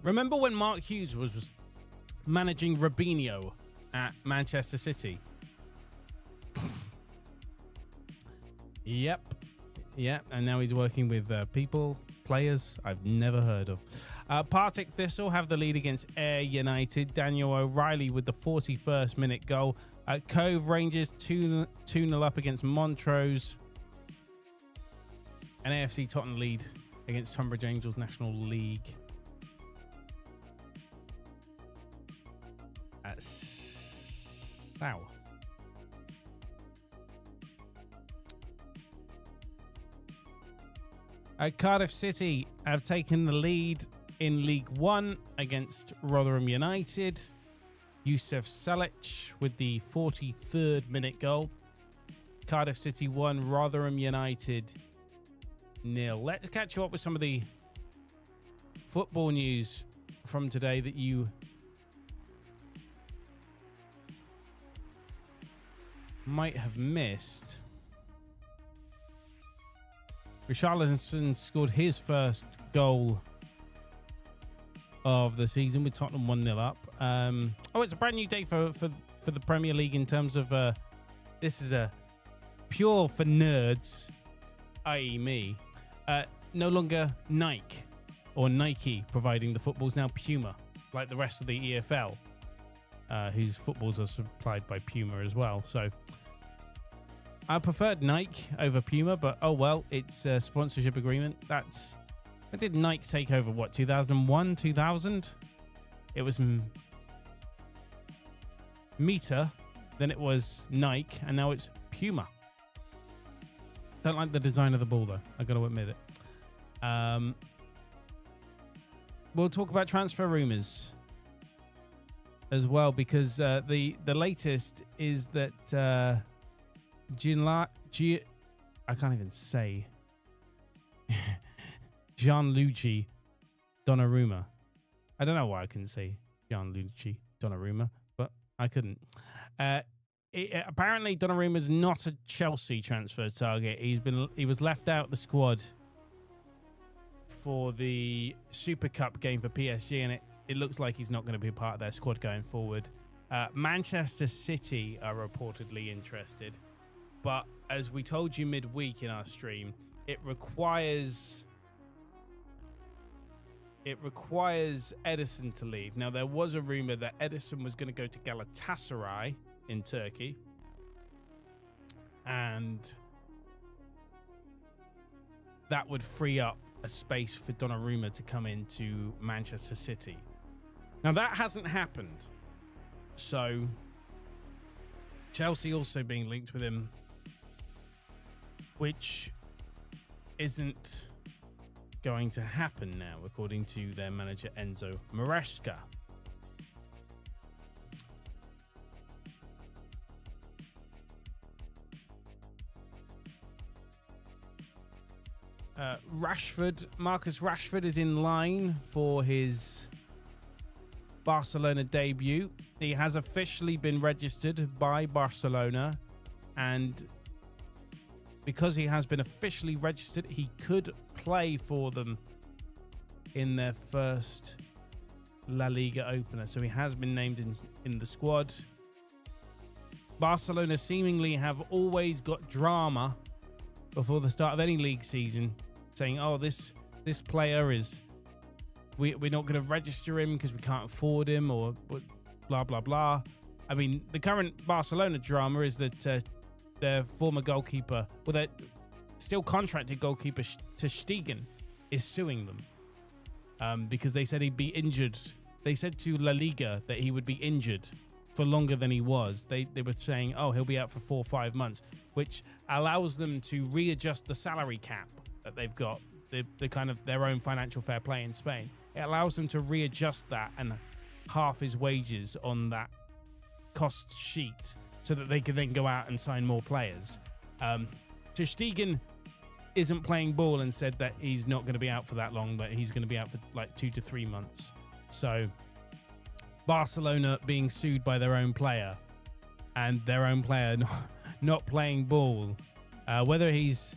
Remember when Mark Hughes was managing Robinho at Manchester City? Yep. And now he's working with players I've never heard of. Partick Thistle have the lead against Ayr United. Daniel O'Reilly with the 41st minute goal. Cove Rangers 2-0 up against Montrose. And AFC Tottenham lead against Tunbridge Angels National League. At South. Cardiff City have taken the lead in League One against Rotherham United. Youssef Salic with the 43rd minute goal. Cardiff City 1, Rotherham United 0. Let's catch you up with some of the football news from today that you might have missed. Richarlison scored his first goal of the season with Tottenham 1-0 up. It's a brand new day for the Premier League in terms of this is a pure for nerds, i.e. me. No longer Nike providing the footballs, now Puma, like the rest of the EFL, whose footballs are supplied by Puma as well. So I preferred Nike over Puma, but oh well, it's a sponsorship agreement. When did Nike take over? What, 2001, 2000? It was Meta, then it was Nike, and now it's Puma. Don't like the design of the ball though, I gotta admit it. We'll talk about transfer rumors as well, because the latest is that I can't even say Gianluigi Donnarumma. I don't know why I couldn't say Gianluigi Donnarumma, but I couldn't. Apparently Donnarumma's not a Chelsea transfer target. He was left out the squad for the Super Cup game for PSG, and it looks like he's not going to be a part of their squad going forward. Manchester City are reportedly interested. But as we told you midweek in our stream, it requires Edison to leave. Now, there was a rumor that Edison was going to go to Galatasaray in Turkey. And that would free up a space for Donnarumma to come into Manchester City. Now, that hasn't happened. So, Chelsea also being linked with him, which isn't going to happen now, according to their manager Enzo Maresca. Marcus Rashford is in line for his Barcelona debut. He has officially been registered by Barcelona, and because he has been officially registered, he could play for them in their first La Liga opener. So he has been named in the squad. Barcelona seemingly have always got drama before the start of any league season, saying, oh, this player is... We're not going to register him because we can't afford him, or blah, blah, blah. I mean, the current Barcelona drama is that their former goalkeeper, their still contracted goalkeeper Ter Stegen, is suing them because they said he'd be injured. They said to La Liga that he would be injured for longer than he was. They were saying, oh, he'll be out for 4 or 5 months, which allows them to readjust the salary cap that they've got, the kind of their own financial fair play in Spain. It allows them to readjust that and half his wages on that cost sheet so that they could then go out and sign more players. Ter Stegen isn't playing ball and said that he's not going to be out for that long, that he's going to be out for like 2 to 3 months. So Barcelona being sued by their own player and their own player not playing ball, whether he's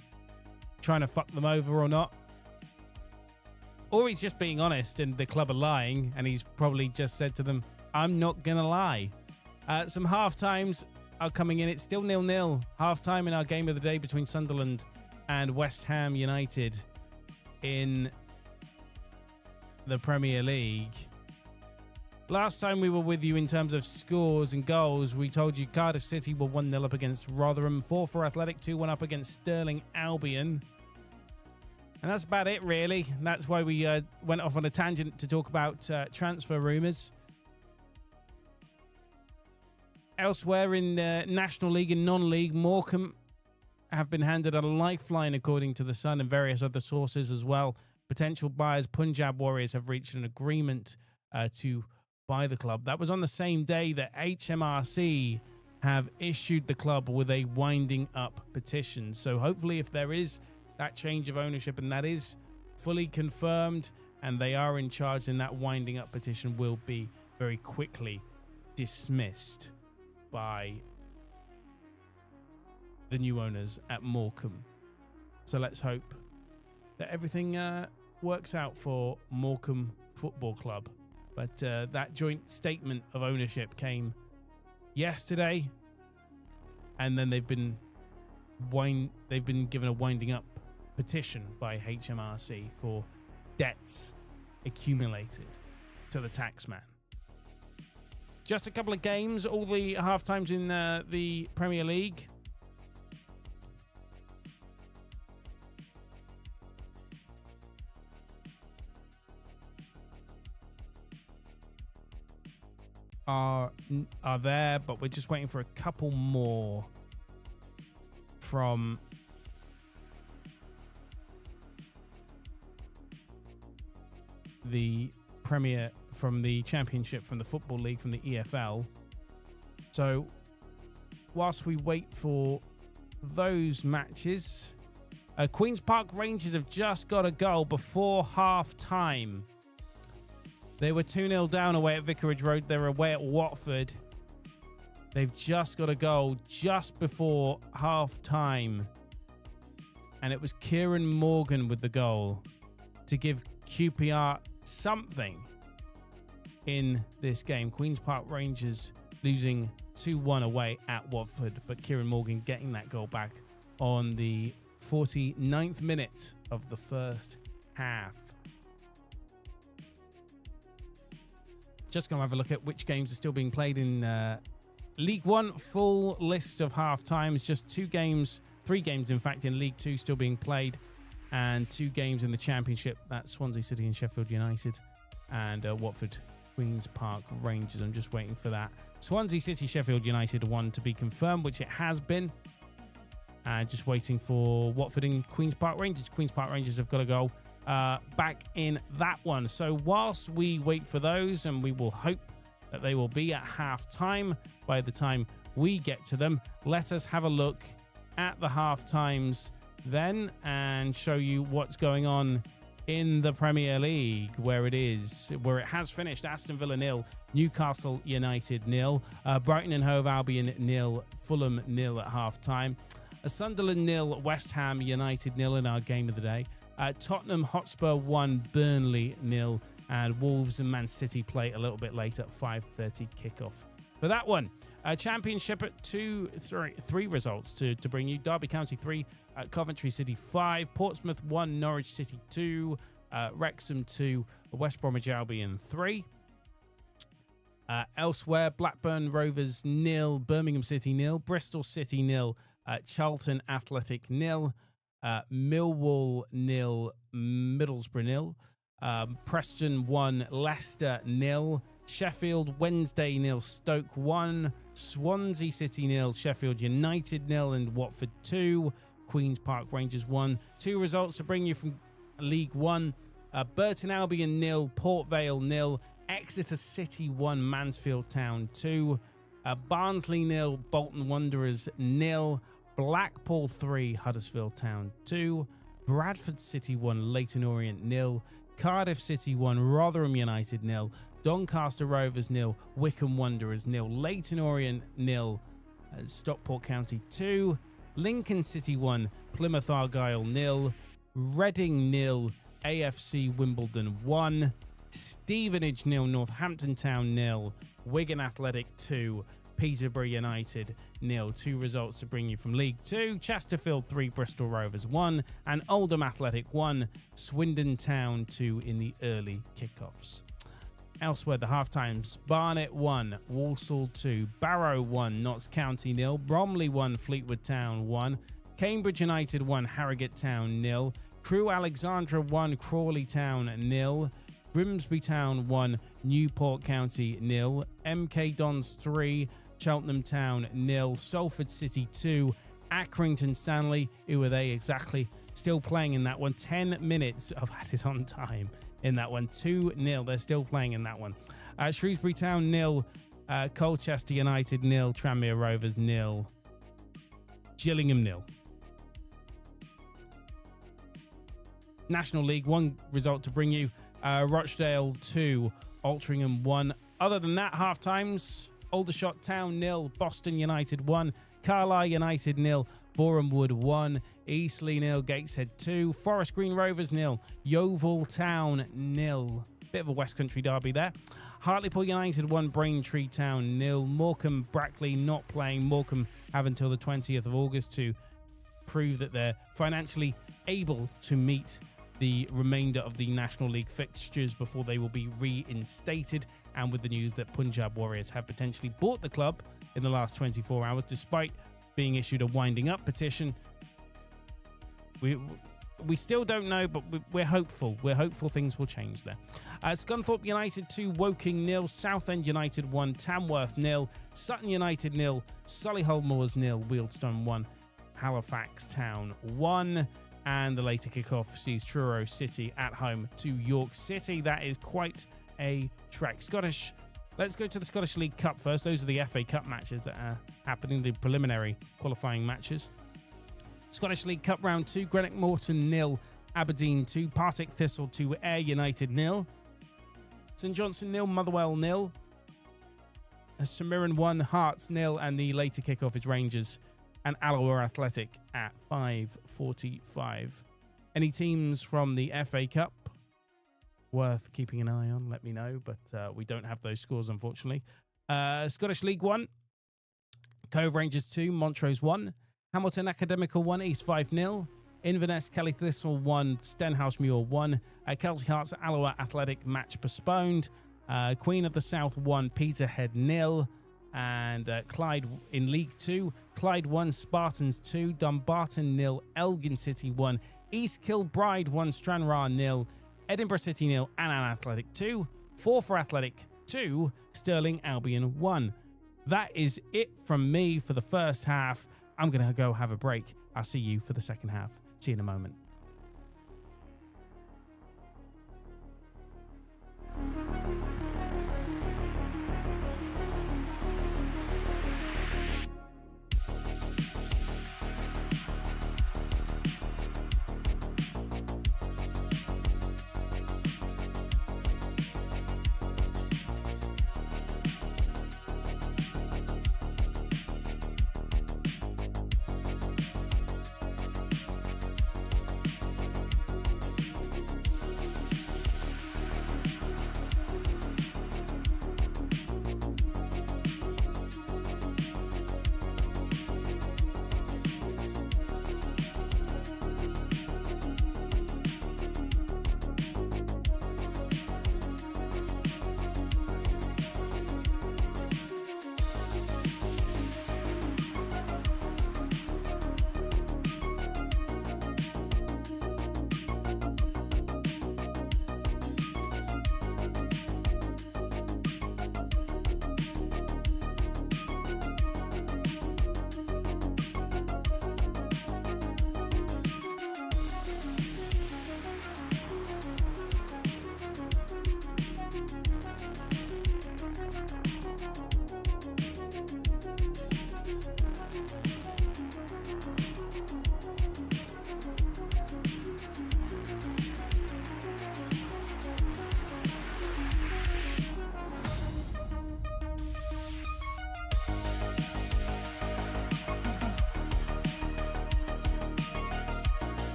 trying to fuck them over or not, or he's just being honest and the club are lying and he's probably just said to them, I'm not going to lie. Some half times are coming in. It's still 0-0. Half time in our game of the day between Sunderland and West Ham United in the Premier League. Last time we were with you in terms of scores and goals, we told you Cardiff City were 1-0 up against Rotherham, 4 for Athletic, 2-1 up against Sterling Albion. And that's about it, really. That's why we went off on a tangent to talk about transfer rumours. Elsewhere in National League and non-league, Morecambe have been handed a lifeline, according to The Sun and various other sources as well. Potential buyers, Punjab Warriors, have reached an agreement to buy the club. That was on the same day that HMRC have issued the club with a winding up petition. So hopefully if there is that change of ownership and that is fully confirmed and they are in charge, then that winding up petition will be very quickly dismissed by the new owners at Morecambe. So let's hope that everything works out for Morecambe Football Club. But that joint statement of ownership came yesterday, and then they've been given a winding up petition by HMRC for debts accumulated to the taxman. Just a couple of games, all the half times in the Premier League. Are there, but we're just waiting for a couple more from the Premier, from the Championship, from the Football League, from the EFL. So whilst we wait for those matches, Queen's Park Rangers have just got a goal before half time. They were 2-0 down away at Vicarage Road. They were away at Watford. They've just got a goal just before half time. And it was Kieran Morgan with the goal to give QPR something in this game. Queen's Park Rangers losing 2-1 away at Watford, but Kieran Morgan getting that goal back on the 49th minute of the first half. Just going to have a look at which games are still being played in League One. Full list of half times. Just 3 games in fact in League Two still being played, and 2 games in the Championship. That's Swansea City and Sheffield United, and Watford Queen's Park Rangers. I'm just waiting for that Swansea City Sheffield United one to be confirmed, which it has been. Just waiting for Watford and Queen's Park Rangers. Queen's Park Rangers have got to go back in that one. So whilst we wait for those, and we will hope that they will be at half time by the time we get to them, let us have a look at the half times then and show you what's going on in the Premier League, where it has finished. Aston Villa 0, Newcastle United 0, Brighton and Hove Albion 0, Fulham 0 at half time, Sunderland 0, West Ham United 0 in our game of the day. Tottenham Hotspur 1, Burnley 0, and Wolves and Man City play a little bit later at 5:30 kickoff for that one. Championship at 3 results to bring you. Derby County 3, Coventry City 5, Portsmouth 1, Norwich City 2, Wrexham 2, West Bromwich Albion 3. Elsewhere, Blackburn Rovers 0, Birmingham City 0, Bristol City 0, Charlton Athletic 0, Millwall 0, Middlesbrough 0, Preston 1, Leicester 0, Sheffield Wednesday 0, Stoke 1, Swansea City 0, Sheffield United 0, and Watford 2, Queen's Park Rangers 1. 2 results to bring you from League 1. Burton Albion 0, Port Vale 0, Exeter City 1, Mansfield Town 2, Barnsley 0, Bolton Wanderers 0, Blackpool 3, Huddersfield Town 2, Bradford City 1, Leyton Orient 0, Cardiff City 1, Rotherham United 0, Doncaster Rovers 0, Wycombe Wanderers 0, Leyton Orient 0, Stockport County 2, Lincoln City 1, Plymouth Argyle 0, Reading 0, AFC Wimbledon 1, Stevenage 0, Northampton Town 0, Wigan Athletic 2, Peterborough United 0. 2 results to bring you from League 2. Chesterfield 3, Bristol Rovers 1, and Oldham Athletic 1, Swindon Town 2 in the early kickoffs. Elsewhere, the half-times: Barnet 1, Walsall 2, Barrow 1, Notts County 0, Bromley 1, Fleetwood Town 1, Cambridge United 1, Harrogate Town 0, Crewe Alexandra 1, Crawley Town 0, Grimsby Town 1, Newport County 0, MK Dons 3, Cheltenham Town 0, Salford City 2, Accrington Stanley, who are they exactly? Still playing in that one. 10 minutes of added on time in that one. 2-0. They're still playing in that one. Shrewsbury Town 0, Colchester United 0, Tranmere Rovers 0, Gillingham 0. National League, 1 result to bring you. Rochdale 2, Altrincham 1. Other than that, half times: Aldershot Town 0, Boston United 1, Carlisle United 0, Boreham Wood 1, Eastleigh 0, Gateshead 2, Forest Green Rovers 0, Yeovil Town 0. Bit of a West Country derby there. Hartlepool United 1, Braintree Town 0, Morecambe Brackley not playing. Morecambe have until the 20th of August to prove that they're financially able to meet the remainder of the National League fixtures before they will be reinstated. And with the news that Punjab Warriors have potentially bought the club in the last 24 hours, despite being issued a winding up petition, we still don't know, but we're hopeful. We're hopeful things will change there. Scunthorpe United 2, Woking 0, Southend United 1, Tamworth 0, Sutton United 0, Solihull Moors 0, Wealdstone 1, Halifax Town 1. And the later kickoff sees Truro City at home to York City. That is quite a trek. Let's go to the Scottish League Cup first. Those are the FA Cup matches that are happening, the preliminary qualifying matches. Scottish League Cup round 2, Greenock Morton 0, Aberdeen 2, Partick Thistle 2, Ayr United 0, St Johnstone 0, Motherwell 0, St Mirren 1, Hearts 0, and the later kickoff is Rangers and Alloa Athletic at 5:45. Any teams from the FA Cup worth keeping an eye on, let me know, but we don't have those scores, unfortunately. Scottish League 1, Cove Rangers 2, Montrose 1, Hamilton Academical 1, East 5-0, Inverness Kelly Thistle 1, Stenhouse Muir 1, Kelsey Hearts Alloa Athletic match postponed, Queen of the South 1, Peterhead 0, and Clyde in League 2, Clyde 1, Spartans 2, Dumbarton 0, Elgin City 1, East Kilbride 1, Stranraer 0, Edinburgh City 0, Annan Athletic 2, Forfar Athletic 2, Stirling Albion 1. That is it from me for the first half. I'm going to go have a break. I'll see you for the second half. See you in a moment.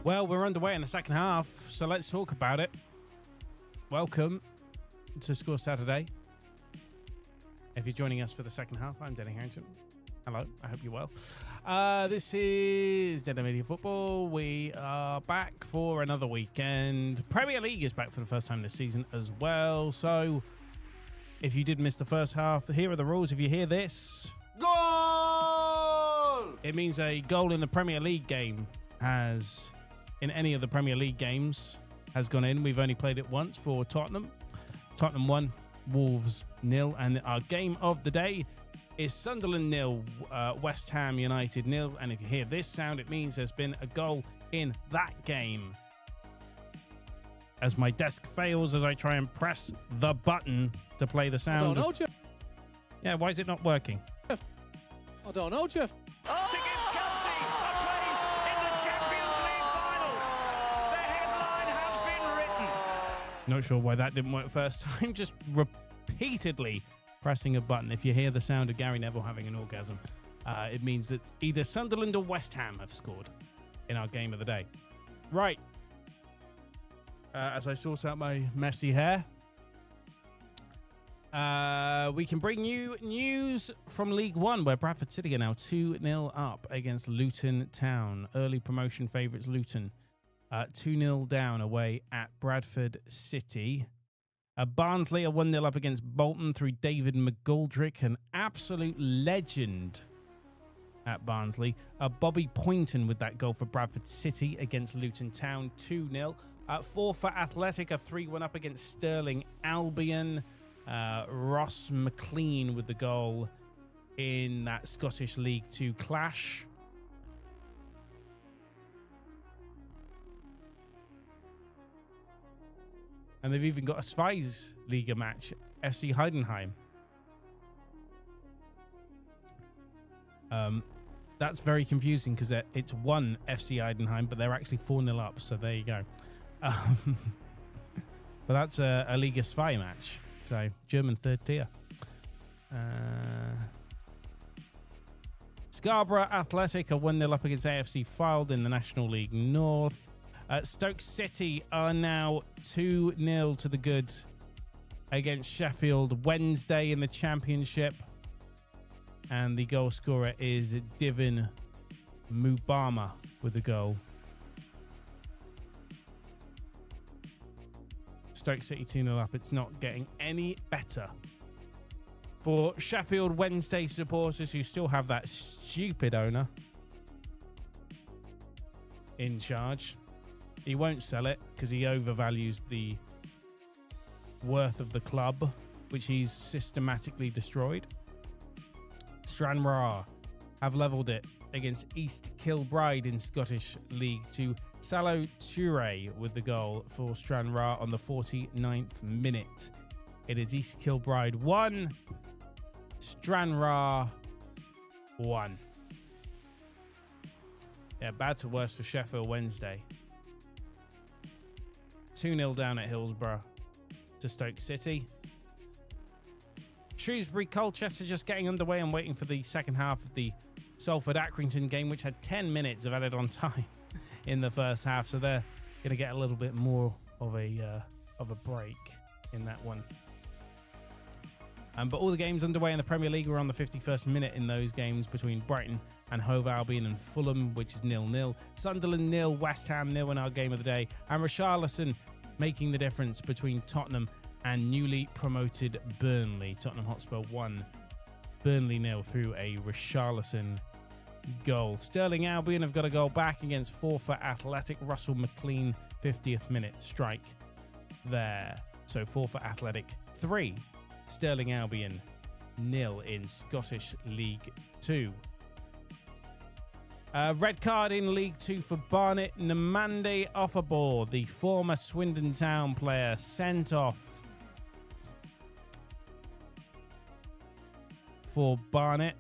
Well, we're underway in the second half, so let's talk about it. Welcome to Score Saturday. If you're joining us for the second half, I'm Denny Harrington. Hello, I hope you're well. This is Denny Media Football. We are back for another weekend. Premier League is back for the first time this season as well. So, if you did miss the first half, here are the rules. If you hear this, Goal! it means a goal in the Premier League game in any of the Premier League games has gone in. We've only played it once for Tottenham. Tottenham 1, Wolves 0. And our game of the day is Sunderland 0, West Ham United 0. And if you hear this sound, it means there's been a goal in that game. As my desk fails as I try and press the button to play the sound. I don't know, Jeff. Yeah, why is it not working? I don't know, Jeff. To give Chelsea a place in the Champions League final. The headline has been written. Not sure why that didn't work first time. Just repeatedly pressing a button. If you hear the sound of Gary Neville having an orgasm, it means that either Sunderland or West Ham have scored in our game of the day. Right. As I sort out my messy hair, we can bring you news from League One, where Bradford City are now 2-0 up against Luton Town. Early promotion favourites Luton. 2-0 down away at Bradford City. Barnsley are 1-0 up against Bolton through David McGoldrick, an absolute legend at Barnsley. Bobby Poynton with that goal for Bradford City against Luton Town, 2-0. 4 for Athletic, a 3-1 up against Stirling Albion. Ross McLean with the goal in that Scottish League 2 clash. And they've even got a Sveiz Liga match, FC Heidenheim. That's very confusing because it's one FC Heidenheim, but they're actually 4-0 up, so there you go. But that's a Liga Zwei match, so German third tier. Scarborough Athletic are 1-0 up against AFC Fylde in the National League North. Stoke City are now 2-0 to the good against Sheffield Wednesday in the Championship. And the goal scorer is Divin Mubama with the goal. Stoke City 2-0 up. It's not getting any better for Sheffield Wednesday supporters who still have that stupid owner in charge. He won't sell it because he overvalues the worth of the club, which he's systematically destroyed. Stranraer have levelled it against East Kilbride in Scottish League 2. Salo Toure with the goal for Stranraer on the 49th minute. It is East Kilbride 1, Stranraer 1. Yeah, bad to worse for Sheffield Wednesday. 2-0 down at Hillsborough to Stoke City. Shrewsbury Colchester just getting underway and waiting for the second half of the Salford Accrington game, which had 10 minutes of added on time in the first half, so they're going to get a little bit more of a break in that one. But all the games underway in the Premier League were on the 51st minute in those games between Brighton and Hove Albion and Fulham, which is 0-0. Sunderland 0, West Ham 0 in our game of the day. And Richarlison making the difference between Tottenham and newly promoted Burnley. Tottenham Hotspur 1, Burnley 0 through a Richarlison goal. Stirling Albion have got a goal back against 4 for Athletic. Russell McLean, 50th minute strike there. So 4 for Athletic, 3 Stirling Albion, 0 in Scottish League 2. Red card in League 2 for Barnet. Namande Offerball, the former Swindon Town player, sent off for Barnet.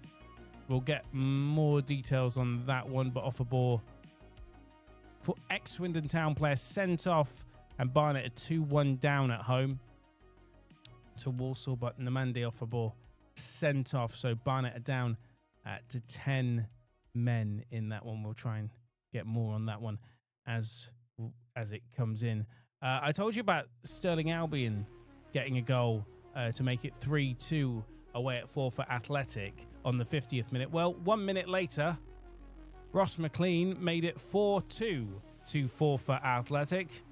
We'll get more details on that one, but Offerball for ex-Swindon Town player sent off, and Barnet are 2-1 down at home to Walsall, but Namande Offerball sent off, so Barnet are down to 10 men in that one. We'll try and get more on that one as it comes in. I told you about Stirling Albion getting a goal to make it 3-2 away at Forfar Athletic on the 50th minute. Well, 1 minute later, Ross McLean made it 4-2 to Forfar Athletic.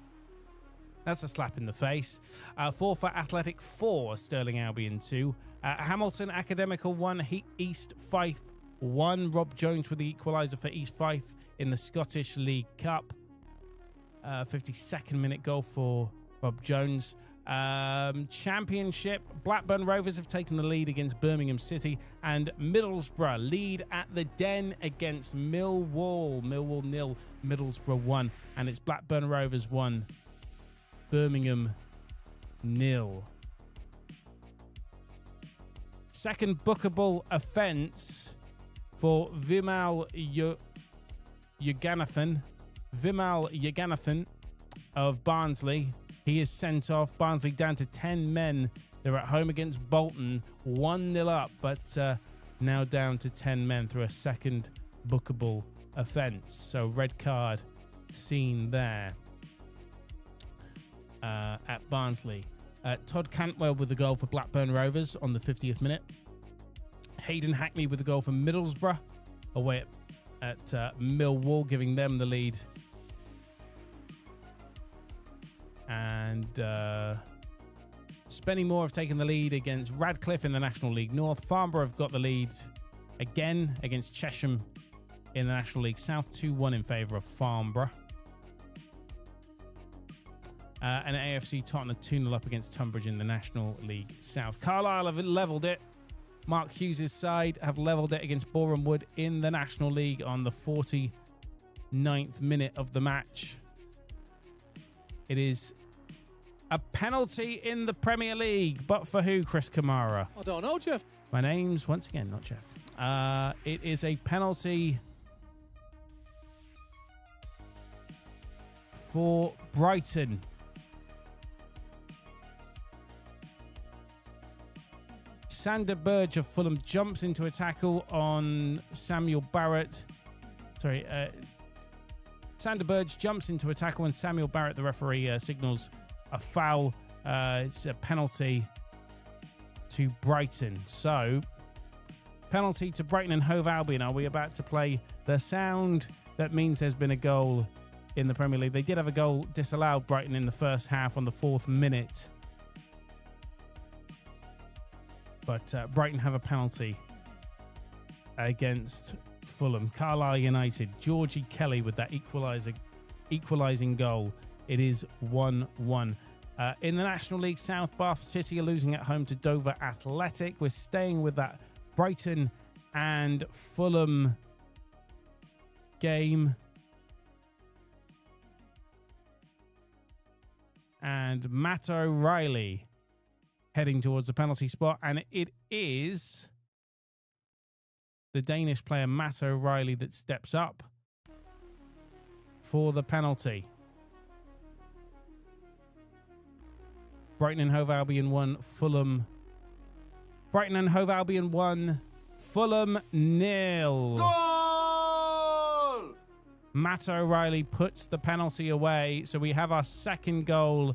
That's a slap in the face. Forfar Athletic 4, Stirling Albion 2. Hamilton Academical 1, East Fife 1. Rob Jones with the equaliser for East Fife in the Scottish League Cup. 52nd minute goal for Rob Jones. Championship, Blackburn Rovers have taken the lead against Birmingham City, and Middlesbrough lead at the Den against Millwall. Millwall 0, Middlesbrough 1, and it's Blackburn Rovers 1, Birmingham 0. Second bookable offence for Vimal Yoganathan. Vimal Yoganathan of Barnsley. He is sent off. Barnsley down to 10 men. They're at home against Bolton. 1-0 up, but now down to 10 men through a second bookable offence. So red card seen there at Barnsley. Todd Cantwell with the goal for Blackburn Rovers on the 50th minute. Hayden Hackney with the goal for Middlesbrough away at Millwall, giving them the lead. And Spennymoor have taken the lead against Radcliffe in the National League North. Farnborough have got the lead again against Chesham in the National League South. 2-1 in favour of Farnborough. And AFC Tottenham 2-0 up against Tunbridge in the National League South. Carlisle have levelled it. Mark Hughes' side have levelled it against Boreham Wood in the National League on the 49th minute of the match. It is a penalty in the Premier League, but for who, Chris Kamara? I don't know, Jeff. My name's, once again, not Jeff. It is a penalty for Brighton. Sander Burge of Fulham jumps into a tackle on Samuel Barrett. Sander Burge jumps into a tackle and Samuel Barrett, the referee, signals a foul. It's a penalty to Brighton. So, penalty to Brighton and Hove Albion. Are we about to play the sound that means there's been a goal in the Premier League? They did have a goal disallowed, Brighton, in the first half on the 4th minute. But Brighton have a penalty against Fulham. Carlisle United, Georgie Kelly with that equalising goal. It is 1-1. In the National League South, Bath City are losing at home to Dover Athletic. We're staying with that Brighton and Fulham game. And Matt O'Reilly heading towards the penalty spot, and it is the Danish player Matt O'Reilly that steps up for the penalty. Brighton and Hove Albion 1, Fulham. Brighton and Hove Albion 1, Fulham 0. Goal! Matt O'Reilly puts the penalty away, so we have our second goal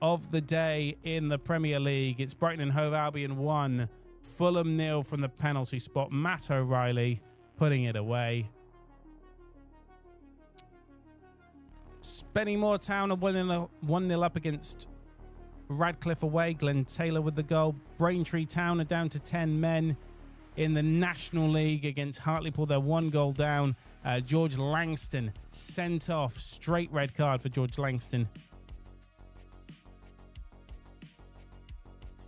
of the day in the Premier League. It's Brighton and Hove Albion 1, Fulham 0 from the penalty spot. Matt O'Reilly putting it away. Spennymoor Town are 1-0 up against Radcliffe away. Glenn Taylor with the goal. Braintree Town are down to 10 men in the National League against Hartlepool. They're 1 goal down. George Langston sent off. Straight red card for George Langston.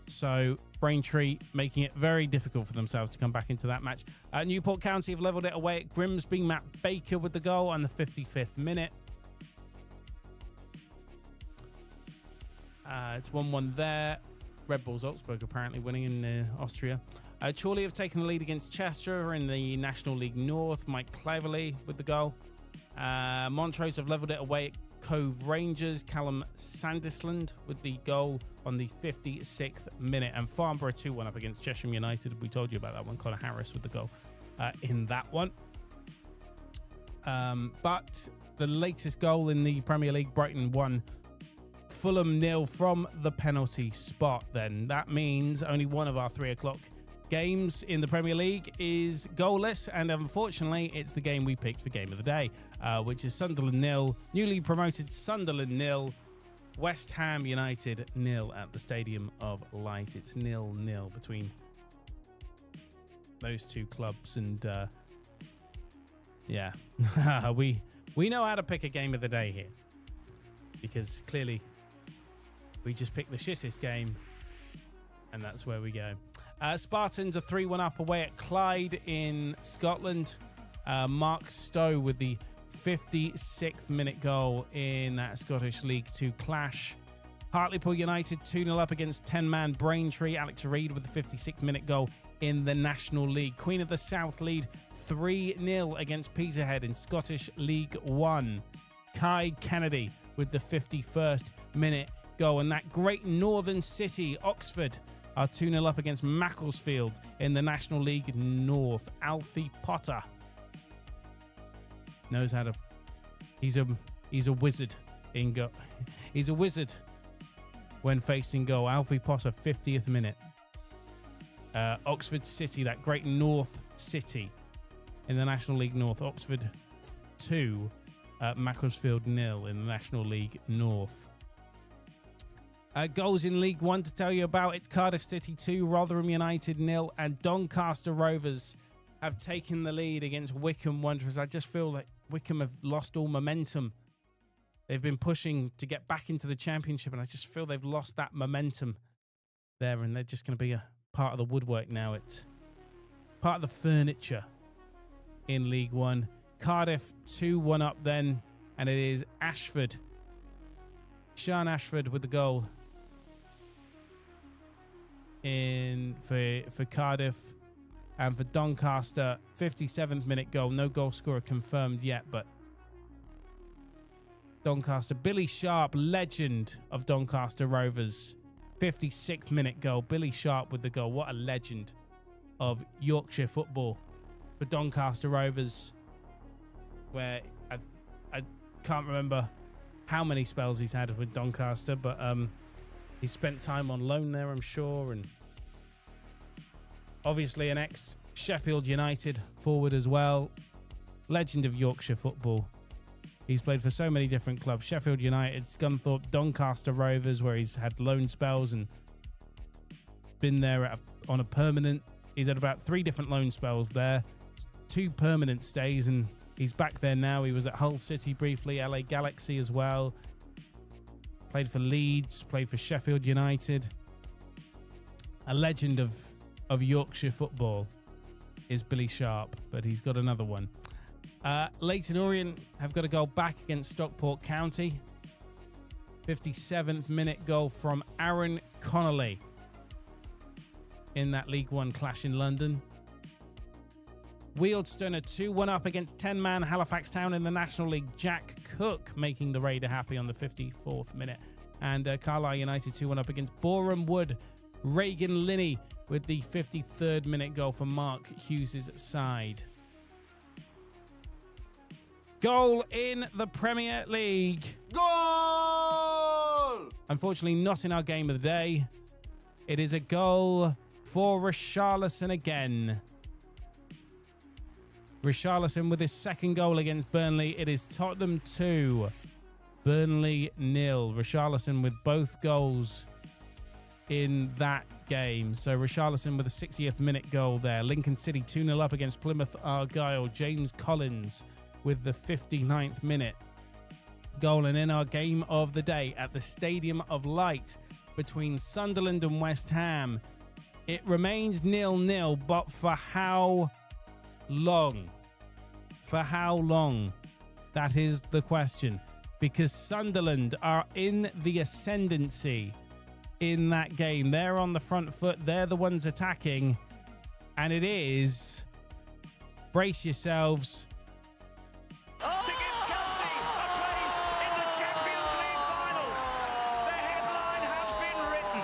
So Braintree making it very difficult for themselves to come back into that match. Newport County have levelled it away at Grimsby. Matt Baker with the goal on the 55th minute. It's 1-1 there. Red Bull Salzburg apparently winning in Austria. Chorley have taken the lead against Chester in the National League North. Mike Cleverley with the goal. Montrose have levelled it away at Cove Rangers. Callum Sandisland with the goal on the 56th minute. And Farnborough 2-1 up against Chesham United. We told you about that one. Connor Harris with the goal in that one. But the latest goal in the Premier League, Brighton 1, Fulham 0 from the penalty spot. Then that means only one of our 3 o'clock games in the Premier League is goalless, and unfortunately it's the game we picked for game of the day, which is Sunderland 0, newly promoted Sunderland 0, West Ham United 0 at the Stadium of Light. It's 0-0 between those two clubs, and yeah, we know how to pick a game of the day here, because clearly we just picked the shittest game, and that's where we go. Spartans are 3-1 up away at Clyde in Scotland. Mark Stowe with the 56th minute goal in that Scottish League 2 clash. Hartlepool United 2-0 up against 10-man Braintree. Alex Reid with the 56th minute goal in the National League. Queen of the South lead 3-0 against Peterhead in Scottish League 1. Kai Kennedy with the 51st minute goal. And that Great Northern City, Oxford, are 2-0 up against Macclesfield in the National League North. Alfie Potter knows how to... He's a wizard in goal. He's a wizard when facing goal. Alfie Potter, 50th minute. Oxford City, that Great North City in the National League North. Oxford 2, Macclesfield 0 in the National League North. Goals in League 1 to tell you about. It's Cardiff City 2, Rotherham United 0, and Doncaster Rovers have taken the lead against Wycombe Wanderers. I just feel like Wycombe have lost all momentum. They've been pushing to get back into the Championship, and I just feel they've lost that momentum there, and they're just going to be a part of the woodwork now. It's part of the furniture in League 1. Cardiff 2-1 up then, and it is Ashford. Sean Ashford with the goal in for Cardiff, and for Doncaster, 57th minute goal. No goal scorer confirmed yet, but Doncaster, Billy Sharp, legend of Doncaster Rovers, 56th minute goal. Billy Sharp with the goal. What a legend of Yorkshire football for Doncaster Rovers, where I can't remember how many spells he's had with Doncaster, but he spent time on loan there, I'm sure, and obviously an ex-Sheffield United forward as well. Legend of Yorkshire football. He's played for so many different clubs. Sheffield United, Scunthorpe, Doncaster Rovers, where he's had loan spells and been there on a permanent. He's had about 3 different loan spells there, 2 permanent stays, and he's back there now. He was at Hull City briefly, LA Galaxy as well. Played for Leeds, played for Sheffield United. A legend of Yorkshire football is Billy Sharp, but he's got another one. Leyton Orient have got a goal back against Stockport County. 57th minute goal from Aaron Connolly in that League 1 clash in London. Wealdstone are 2-1 up against 10-man Halifax Town in the National League. Jack Cook making the Raider happy on the 54th minute. And Carlisle United 2-1 up against Boreham Wood. Reagan Linney with the 53rd minute goal for Mark Hughes' side. Goal in the Premier League. Goal! Unfortunately, not in our game of the day. It is a goal for Richarlison again. Richarlison with his second goal against Burnley. It is Tottenham 2, Burnley 0. Richarlison with both goals in that game. So Richarlison with a 60th minute goal there. Lincoln City 2-0 up against Plymouth Argyle. James Collins with the 59th minute goal. And in our game of the day at the Stadium of Light between Sunderland and West Ham, it remains 0-0, but for how long? For how long? That is the question, because Sunderland are in the ascendancy in that game. They're on the front foot. They're the ones attacking, and it is, brace yourselves, To give Chelsea a place in the Champions League final. The headline has been written.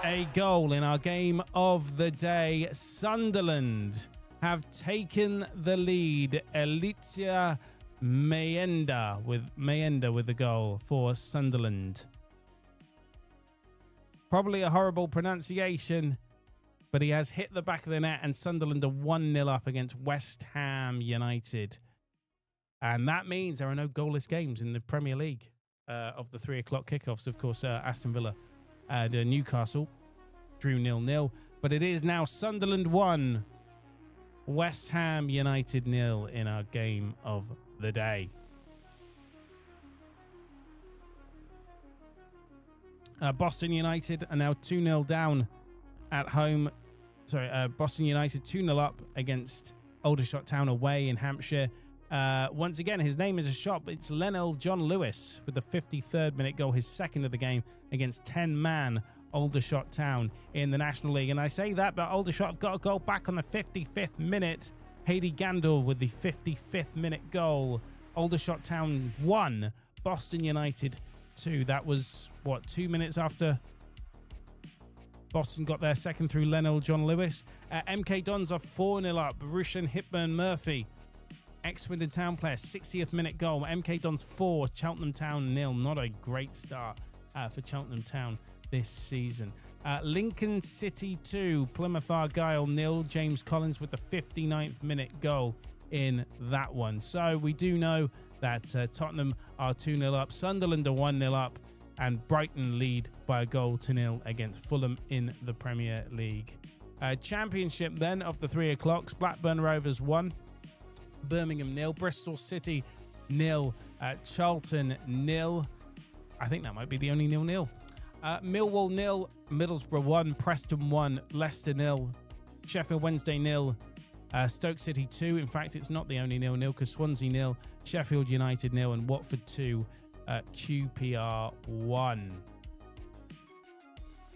a goal in our game of the day. Sunderland have taken the lead. Elitsia Mayenda with the goal for Sunderland. Probably a horrible pronunciation, but he has hit the back of the net, and Sunderland are 1-0 up against West Ham United. And that means there are no goalless games in the Premier League of the 3 o'clock kickoffs. Of course, Aston Villa and Newcastle drew 0-0. But it is now Sunderland 1, West Ham United 0 in our game of the day. Boston United are now 2-0 down at home. Boston United 2-0 up against Aldershot Town away in Hampshire. Once again, his name is a shot. It's Lionel John Lewis with the 53rd minute goal, his second of the game against 10-man Aldershot Town in the National League. And I say that, but Aldershot have got a goal back on the 55th minute. Hady Gandil with the 55th minute goal. Aldershot Town 1, Boston United 2. That was, 2 minutes after Boston got their second through Lionel John Lewis. MK Dons are 4-0 up. Rushan Hipburn Murphy, ex-Swindon Town player, 60th minute goal. MK Dons 4, Cheltenham Town 0. Not a great start for Cheltenham Town this season. Lincoln City 2, Plymouth Argyle 0. James Collins with the 59th minute goal in that one. So we do know that Tottenham are 2-0 up, Sunderland are 1-0 up, and Brighton lead by a goal to 0 against Fulham in the Premier League. Championship then of the 3 o'clocks, Blackburn Rovers 1, Birmingham 0, Bristol City 0, Charlton 0. I think that might be the only 0-0. Millwall 0, Middlesbrough 1, Preston 1, Leicester 0, Sheffield Wednesday 0, Stoke City 2. In fact, it's not the only 0-0 because Swansea 0, Sheffield United 0, and Watford 2, QPR 1.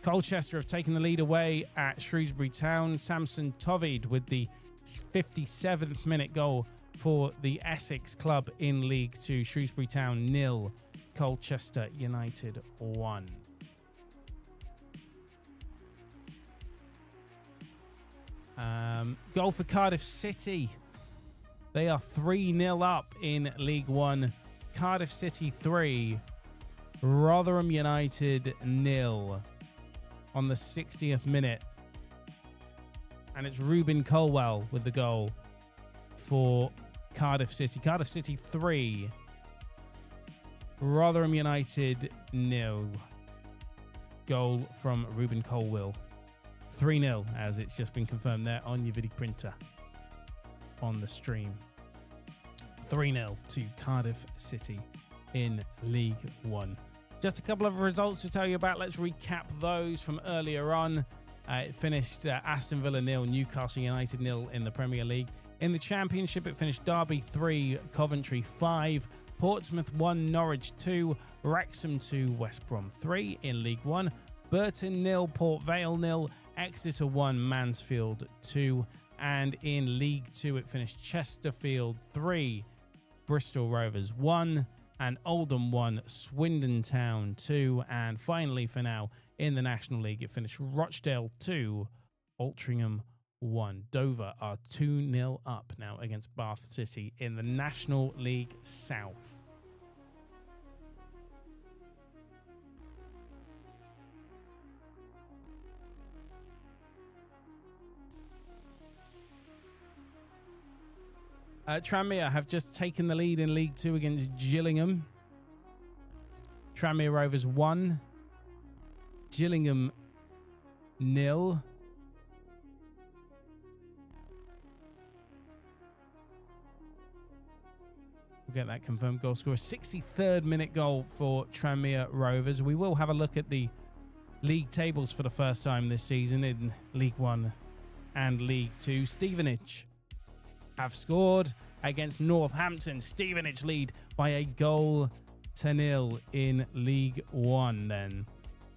Colchester have taken the lead away at Shrewsbury Town. Samson Tovid with the 57th minute goal for the Essex club in League 2. Shrewsbury Town 0, Colchester United 1. Goal for Cardiff City. They are 3-0 up in League 1. Cardiff City 3, Rotherham United 0 on the 60th minute. And it's Ruben Colwell with the goal for Cardiff City. Cardiff City 3, Rotherham United 0. Goal from Ruben Colwell. 3-0, as it's just been confirmed there on your video printer on the stream. 3-0 to Cardiff City in League 1. Just a couple of results to tell you about. Let's recap those from earlier on. It finished Aston Villa 0, Newcastle United 0 in the Premier League. In the Championship, it finished Derby 3, Coventry 5, Portsmouth 1, Norwich 2, Wrexham 2, West Brom 3 in League 1. Burton 0, Port Vale 0, Exeter 1, Mansfield 2. And in League 2, it finished Chesterfield 3, Bristol Rovers 1, and Oldham 1, Swindon Town 2. And finally, for now, in the National League, it finished Rochdale 2, Altrincham 1. Dover are 2-0 up now against Bath City in the National League South. Tranmere have just taken the lead in League 2 against Gillingham. Tranmere Rovers 1, Gillingham 0. We'll get that confirmed goal scorer. 63rd minute goal for Tranmere Rovers. We will have a look at the league tables for the first time this season in League 1 and League 2. Stevenage have scored against Northampton. Stevenage lead by a goal to 0 in League 1 then.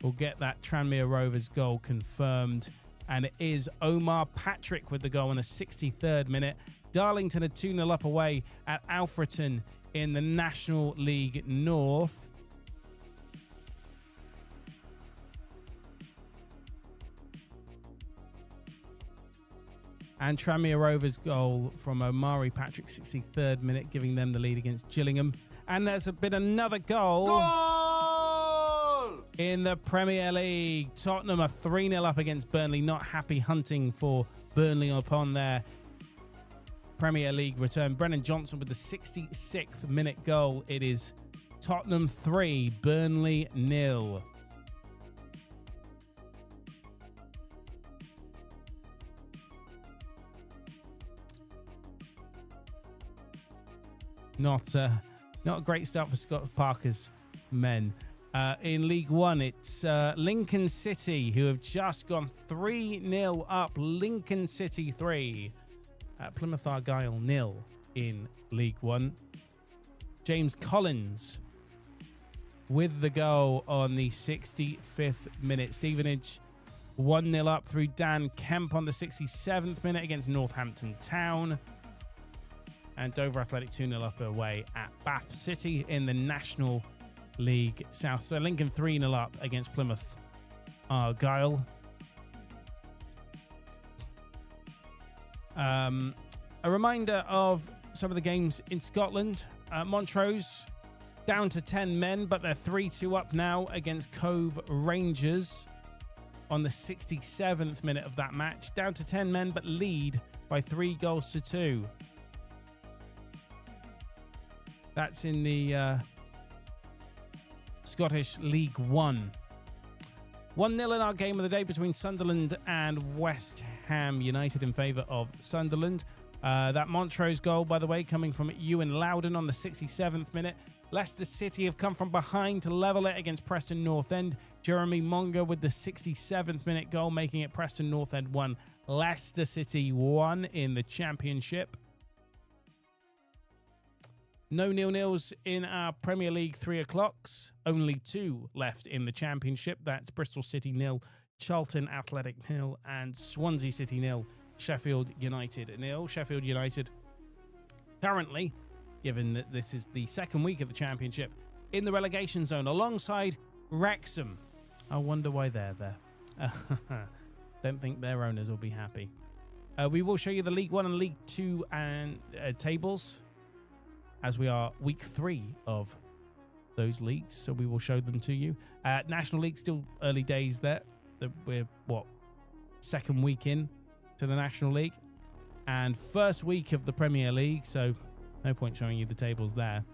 We'll get that Tranmere Rovers goal confirmed. And it is Omar Patrick with the goal in the 63rd minute. Darlington are 2-0 up away at Alfreton in the National League North. And Tranmere Rovers goal from Omari Patrick, 63rd minute, giving them the lead against Gillingham. And there's been another goal in the Premier League. Tottenham are 3-0 up against Burnley. Not happy hunting for Burnley upon their Premier League return. Brennan Johnson with the 66th minute goal. It is Tottenham 3, Burnley 0. Not a great start for Scott Parker's men. In League One, it's Lincoln City who have just gone 3-0 up. Lincoln City 3. Plymouth Argyle 0 in League One. James Collins with the goal on the 65th minute. Stevenage 1-0 up through Dan Kemp on the 67th minute against Northampton Town. And Dover Athletic 2-0 up away at Bath City in the National League South. So Lincoln 3-0 up against Plymouth Argyle. A reminder of some of the games in Scotland. Montrose down to 10 men, but they're 3-2 up now against Cove Rangers on the 67th minute of that match. Down to 10 men, but lead by 3-2. That's in the Scottish League One. 1-0 in our game of the day between Sunderland and West Ham United in favour of Sunderland. That Montrose goal, by the way, coming from Ewan Loudon on the 67th minute. Leicester City have come from behind to level it against Preston North End. Jeremy Monga with the 67th minute goal, making it Preston North End 1, Leicester City 1 in the Championship. No 0-0s in our Premier League 3 o'clocks. Only 2 left in the Championship. That's Bristol City 0, Charlton Athletic 0, and Swansea City 0, Sheffield United 0. Sheffield United currently, given that this is the second week of the Championship, in the relegation zone alongside Wrexham. I wonder why they're there. Don't think their owners will be happy. We will show you the League 1 and League 2 and tables, as we are week 3 of those leagues, so we will show them to you. National League, still early days there. We're, second week in to the National League, and first week of the Premier League, so no point showing you the tables there.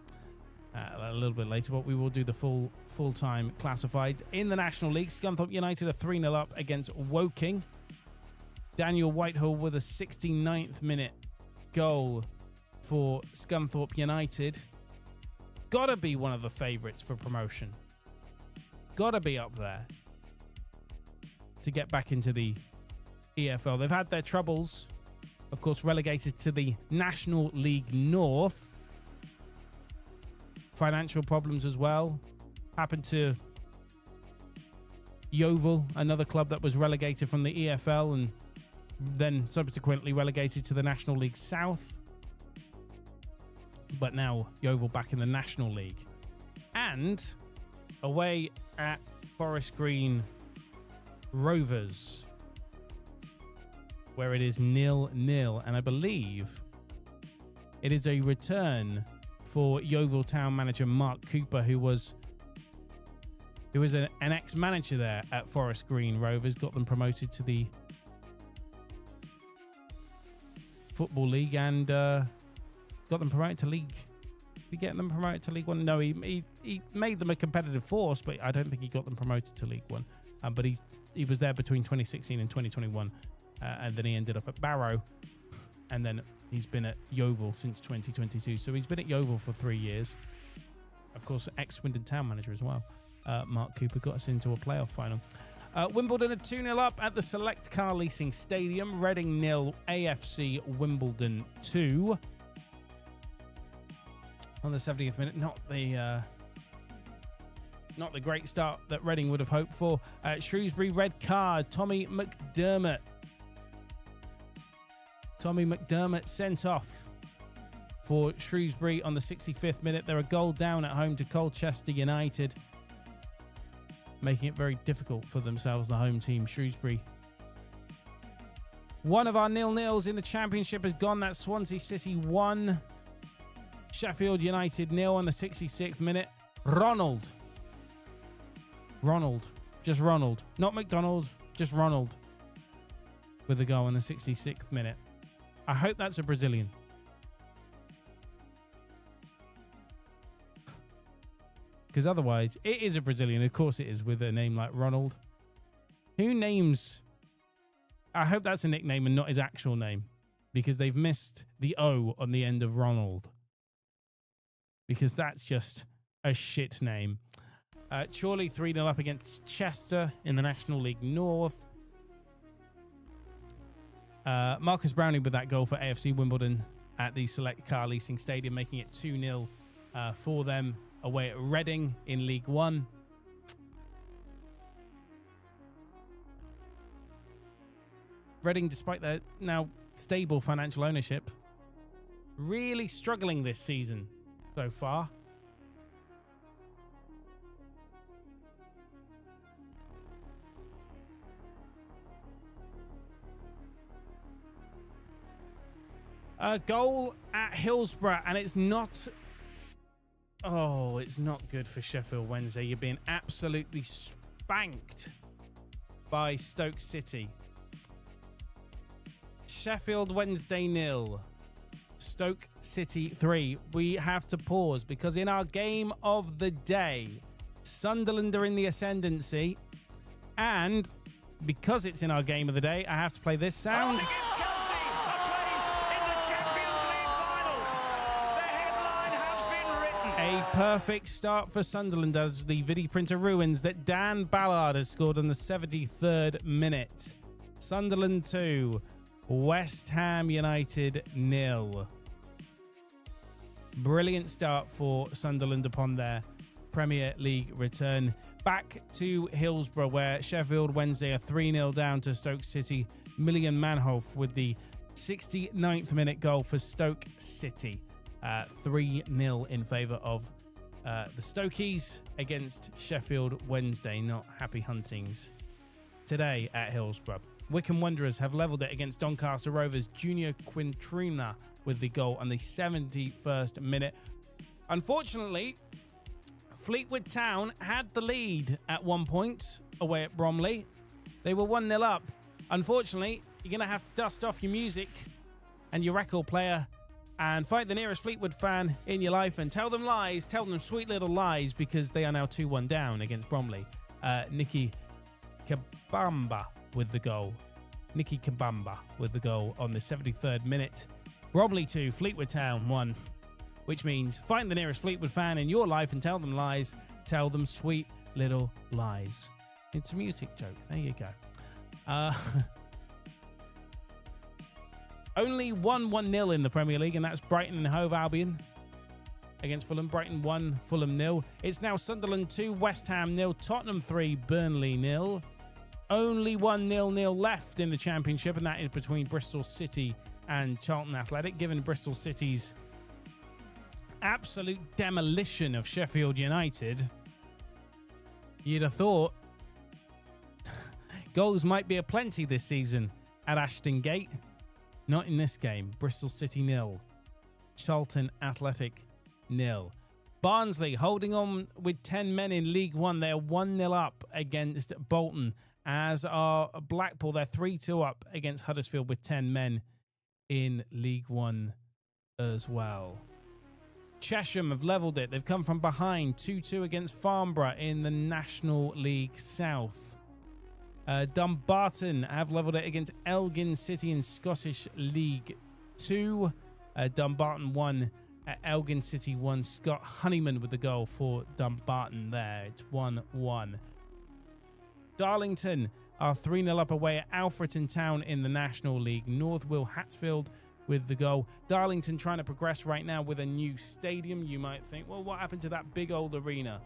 A little bit later, but we will do the full-time classified. In the National League, Scunthorpe United are 3-0 up against Woking. Daniel Whitehall with a 69th minute goal for Scunthorpe United. Gotta be one of the favourites for promotion. Gotta be up there to get back into the EFL. They've had their troubles, of course, relegated to the National League North. Financial problems as well. Happened to Yeovil, another club that was relegated from the EFL and then subsequently relegated to the National League South. But now Yeovil back in the National League. And away at Forest Green Rovers, where it is 0-0. And I believe it is a return for Yeovil Town manager Mark Cooper, who was an ex-manager there at Forest Green Rovers, got them promoted to the Football League and got them promoted to League. Did he get them promoted to League One? No, he made them a competitive force, but I don't think he got them promoted to League One. But he was there between 2016 and 2021, and then he ended up at Barrow, and then he's been at Yeovil since 2022. So he's been at Yeovil for 3 years. Of course, ex-Swindon Town manager as well. Mark Cooper got us into a playoff final. Wimbledon are 2-0 up at the Select Car Leasing Stadium. Reading 0, AFC Wimbledon 2. On the 70th minute, not the great start that Reading would have hoped for. Shrewsbury, red card, Tommy McDermott. Tommy McDermott sent off for Shrewsbury on the 65th minute. They're a goal down at home to Colchester United, making it very difficult for themselves, the home team. Shrewsbury One of our nil-nils in the Championship has gone. That's Swansea City 1. Sheffield United 0 on the 66th minute. Ronald. Just Ronald. Not McDonald, just Ronald. With the goal in the 66th minute. I hope that's a Brazilian. Because otherwise, it is a Brazilian. Of course it is, with a name like Ronald. Who names... I hope that's a nickname and not his actual name. Because they've missed the O on the end of Ronald. Because that's just a shit name. Chorley 3-0 up against Chester in the National League North. Marcus Browning with that goal for AFC Wimbledon at the Select Car Leasing Stadium, making it 2-0 for them away at Reading in League One. Reading, despite their now stable financial ownership, really struggling this season so far. A goal at Hillsborough, and it's not... Oh, it's not good for Sheffield Wednesday. You're being absolutely spanked by Stoke City. Sheffield Wednesday 0. Stoke City 3. We have to pause because in our game of the day, Sunderland are in the ascendancy. And because it's in our game of the day, I have to play this sound. A perfect start for Sunderland as the video printer ruins that Dan Ballard has scored on the 73rd minute. Sunderland 2, West Ham United 0. Brilliant start for Sunderland upon their Premier League return. Back to Hillsborough, where Sheffield Wednesday are 3-0 down to Stoke City. Million Manhoef with the 69th minute goal for Stoke City. 3-0 in favour of the Stokies against Sheffield Wednesday. Not happy huntings today at Hillsborough. Wycombe Wanderers have levelled it against Doncaster Rovers. Junior Quintrina with the goal on the 71st minute. Unfortunately, Fleetwood Town had the lead at one point away at Bromley. They were 1-0 up. Unfortunately, you're going to have to dust off your music and your record player and find the nearest Fleetwood fan in your life and tell them lies, tell them sweet little lies, because they are now 2-1 down against Bromley. Nicky Kabamba with the goal. Nicky Kabamba with the goal on the 73rd minute. Bromley 2, Fleetwood Town 1, which means find the nearest Fleetwood fan in your life and tell them lies, tell them sweet little lies. It's a music joke. There you go. Only 1-1-0 in the Premier League, and that's Brighton and Hove Albion against Fulham. Brighton 1, Fulham 0. It's now Sunderland 2, West Ham 0, Tottenham 3, Burnley 0. Only 1-0-0 left in the Championship, and that is between Bristol City and Charlton Athletic. Given Bristol City's absolute demolition of Sheffield United, you'd have thought goals might be aplenty this season at Ashton Gate. Not in this game. Bristol City 0. Charlton Athletic 0. Barnsley holding on with 10 men in League One. They're 1-0 up against Bolton. As are Blackpool. They're 3-2 up against Huddersfield with 10 men in League One as well. Chesham have levelled it. They've come from behind. 2-2 against Farnborough in the National League South. Dumbarton have levelled it against Elgin City in Scottish League 2. Dumbarton 1, Elgin City 1. Scott Honeyman with the goal for Dumbarton there. It's 1-1. Darlington are 3-0 up away at Alfreton Town in the National League North. Will Hatsfield with the goal. Darlington trying to progress right now with a new stadium. You might think, well, what happened to that big old arena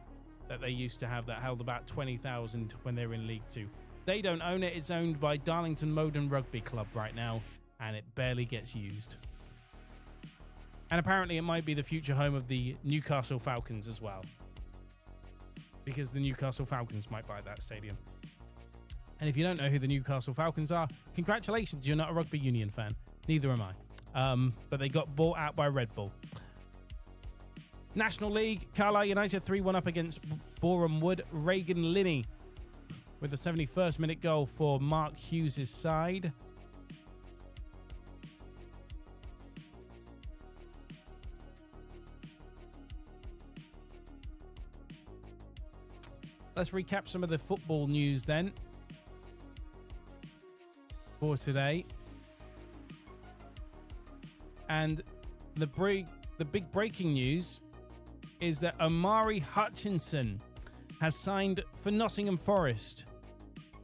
that they used to have that held about 20,000 when they were in League 2? They don't own it. It's owned by Darlington Moden Rugby Club right now, and it barely gets used. And apparently it might be the future home of the Newcastle Falcons as well, because the Newcastle Falcons might buy that stadium. And if you don't know who the Newcastle Falcons are, congratulations, you're not a rugby union fan. Neither am I. But they got bought out by Red Bull. National League, Carlisle United 3-1 up against Boreham Wood. Reagan Linney with the 71st minute goal for Mark Hughes' side. Let's recap some of the football news then for today. And the big breaking news is that Omari Hutchinson has signed for Nottingham Forest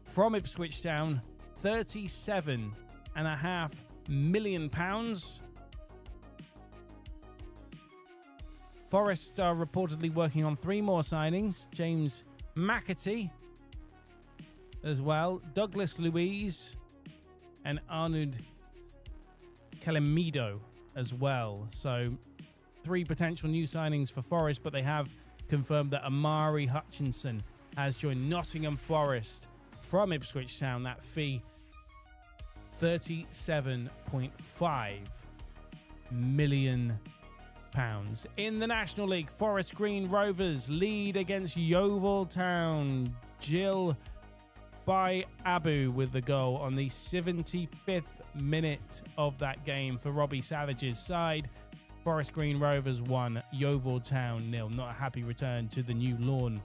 from Ipswich Town, £37.5 million. Forest are reportedly working on 3 more signings. James McAtee as well, Douglas Luiz and Arnold Calamido as well. So 3 potential new signings for Forest, but they have confirmed that Omari Hutchinson has joined Nottingham Forest from Ipswich Town. That fee, £37.5 million. In the National League, Forest Green Rovers lead against Yeovil Town. Jill by Abu with the goal on the 75th minute of that game for Robbie Savage's side. Forest Green Rovers 1, Yeovil Town 0. Not a happy return to the new lawn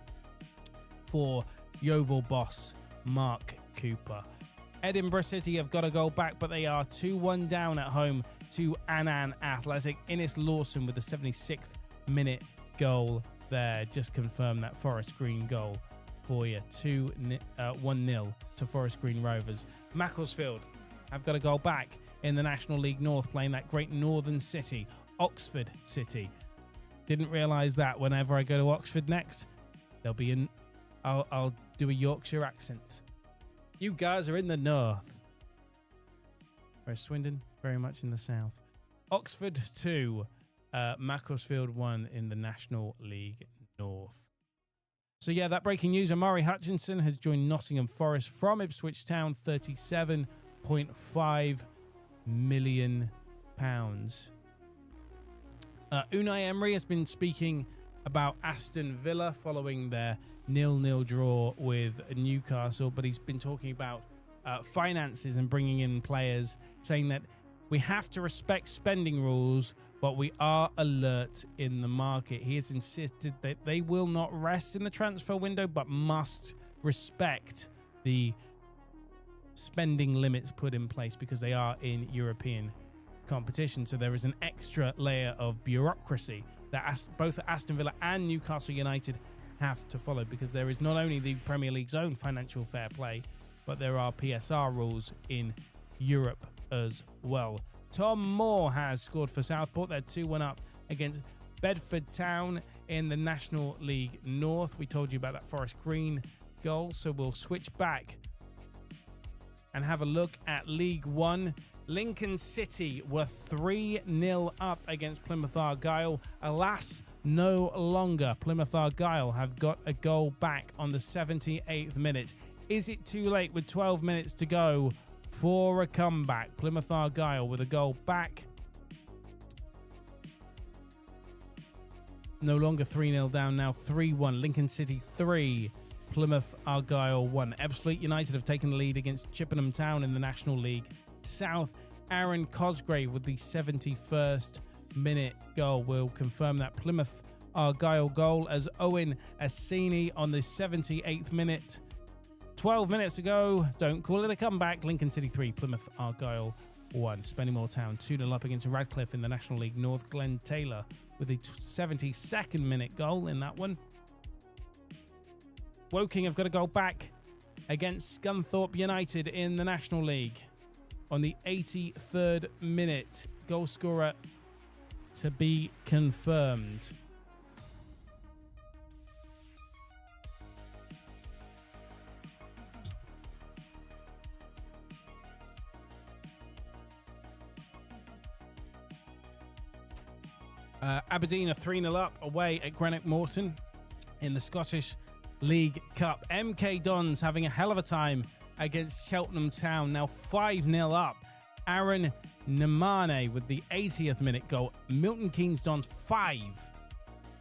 for Yeovil boss Mark Cooper. Edinburgh City have got a goal back, but they are 2-1 down at home to Annan Athletic. Innes Lawson with the 76th minute goal there. Just confirm that Forest Green goal for you. 1-0 to Forest Green Rovers. Macclesfield have got a goal back in the National League North, playing that great northern city, Oxford City. Didn't realise that whenever I go to Oxford next, there'll be I'll do a Yorkshire accent. You guys are in the north. Whereas Swindon, very much in the south. Oxford 2, Macclesfield 1 in the National League North. So yeah, that breaking news, Omari Hutchinson has joined Nottingham Forest from Ipswich Town, £37.5 million. Unai Emery has been speaking about Aston Villa following their 0-0 draw with Newcastle, but he's been talking about finances and bringing in players, saying that we have to respect spending rules, but we are alert in the market. He has insisted that they will not rest in the transfer window, but must respect the spending limits put in place because they are in European competition. So there is an extra layer of bureaucracy that both Aston Villa and Newcastle United have to follow, because there is not only the Premier League's own financial fair play, but there are PSR rules in Europe as well. Tom Moore has scored for Southport. They're 2-1 up against Bedford Town in the National League North. We told you about that Forest Green goal, so we'll switch back and have a look at League One. Lincoln City were 3-0 up against Plymouth Argyle. Alas, no longer. Plymouth Argyle have got a goal back on the 78th minute. Is it too late with 12 minutes to go for a comeback? Plymouth Argyle with a goal back. No longer 3-0 down, now 3-1. Lincoln City 3, Plymouth Argyle 1. Ebbsfleet United have taken the lead against Chippenham Town in the National League South. Aaron Cosgrave with the 71st minute goal will confirm that Plymouth Argyle goal, as Owen Assini on the 78th minute. 12 minutes to go. Don't call it a comeback. Lincoln City 3, Plymouth Argyle 1. Spennymoor Town 2-0 up against Radcliffe in the National League North. Glenn Taylor with the 72nd minute goal in that one. Woking have got a goal back against Scunthorpe United in the National League on the 83rd minute. Goal scorer to be confirmed. Aberdeen are 3-0 up away at Greenock Morton in the Scottish League Cup. MK Dons having a hell of a time against Cheltenham Town. Now 5-0 up. Aaron Nemane with the 80th minute goal. Milton Keynes Dons 5.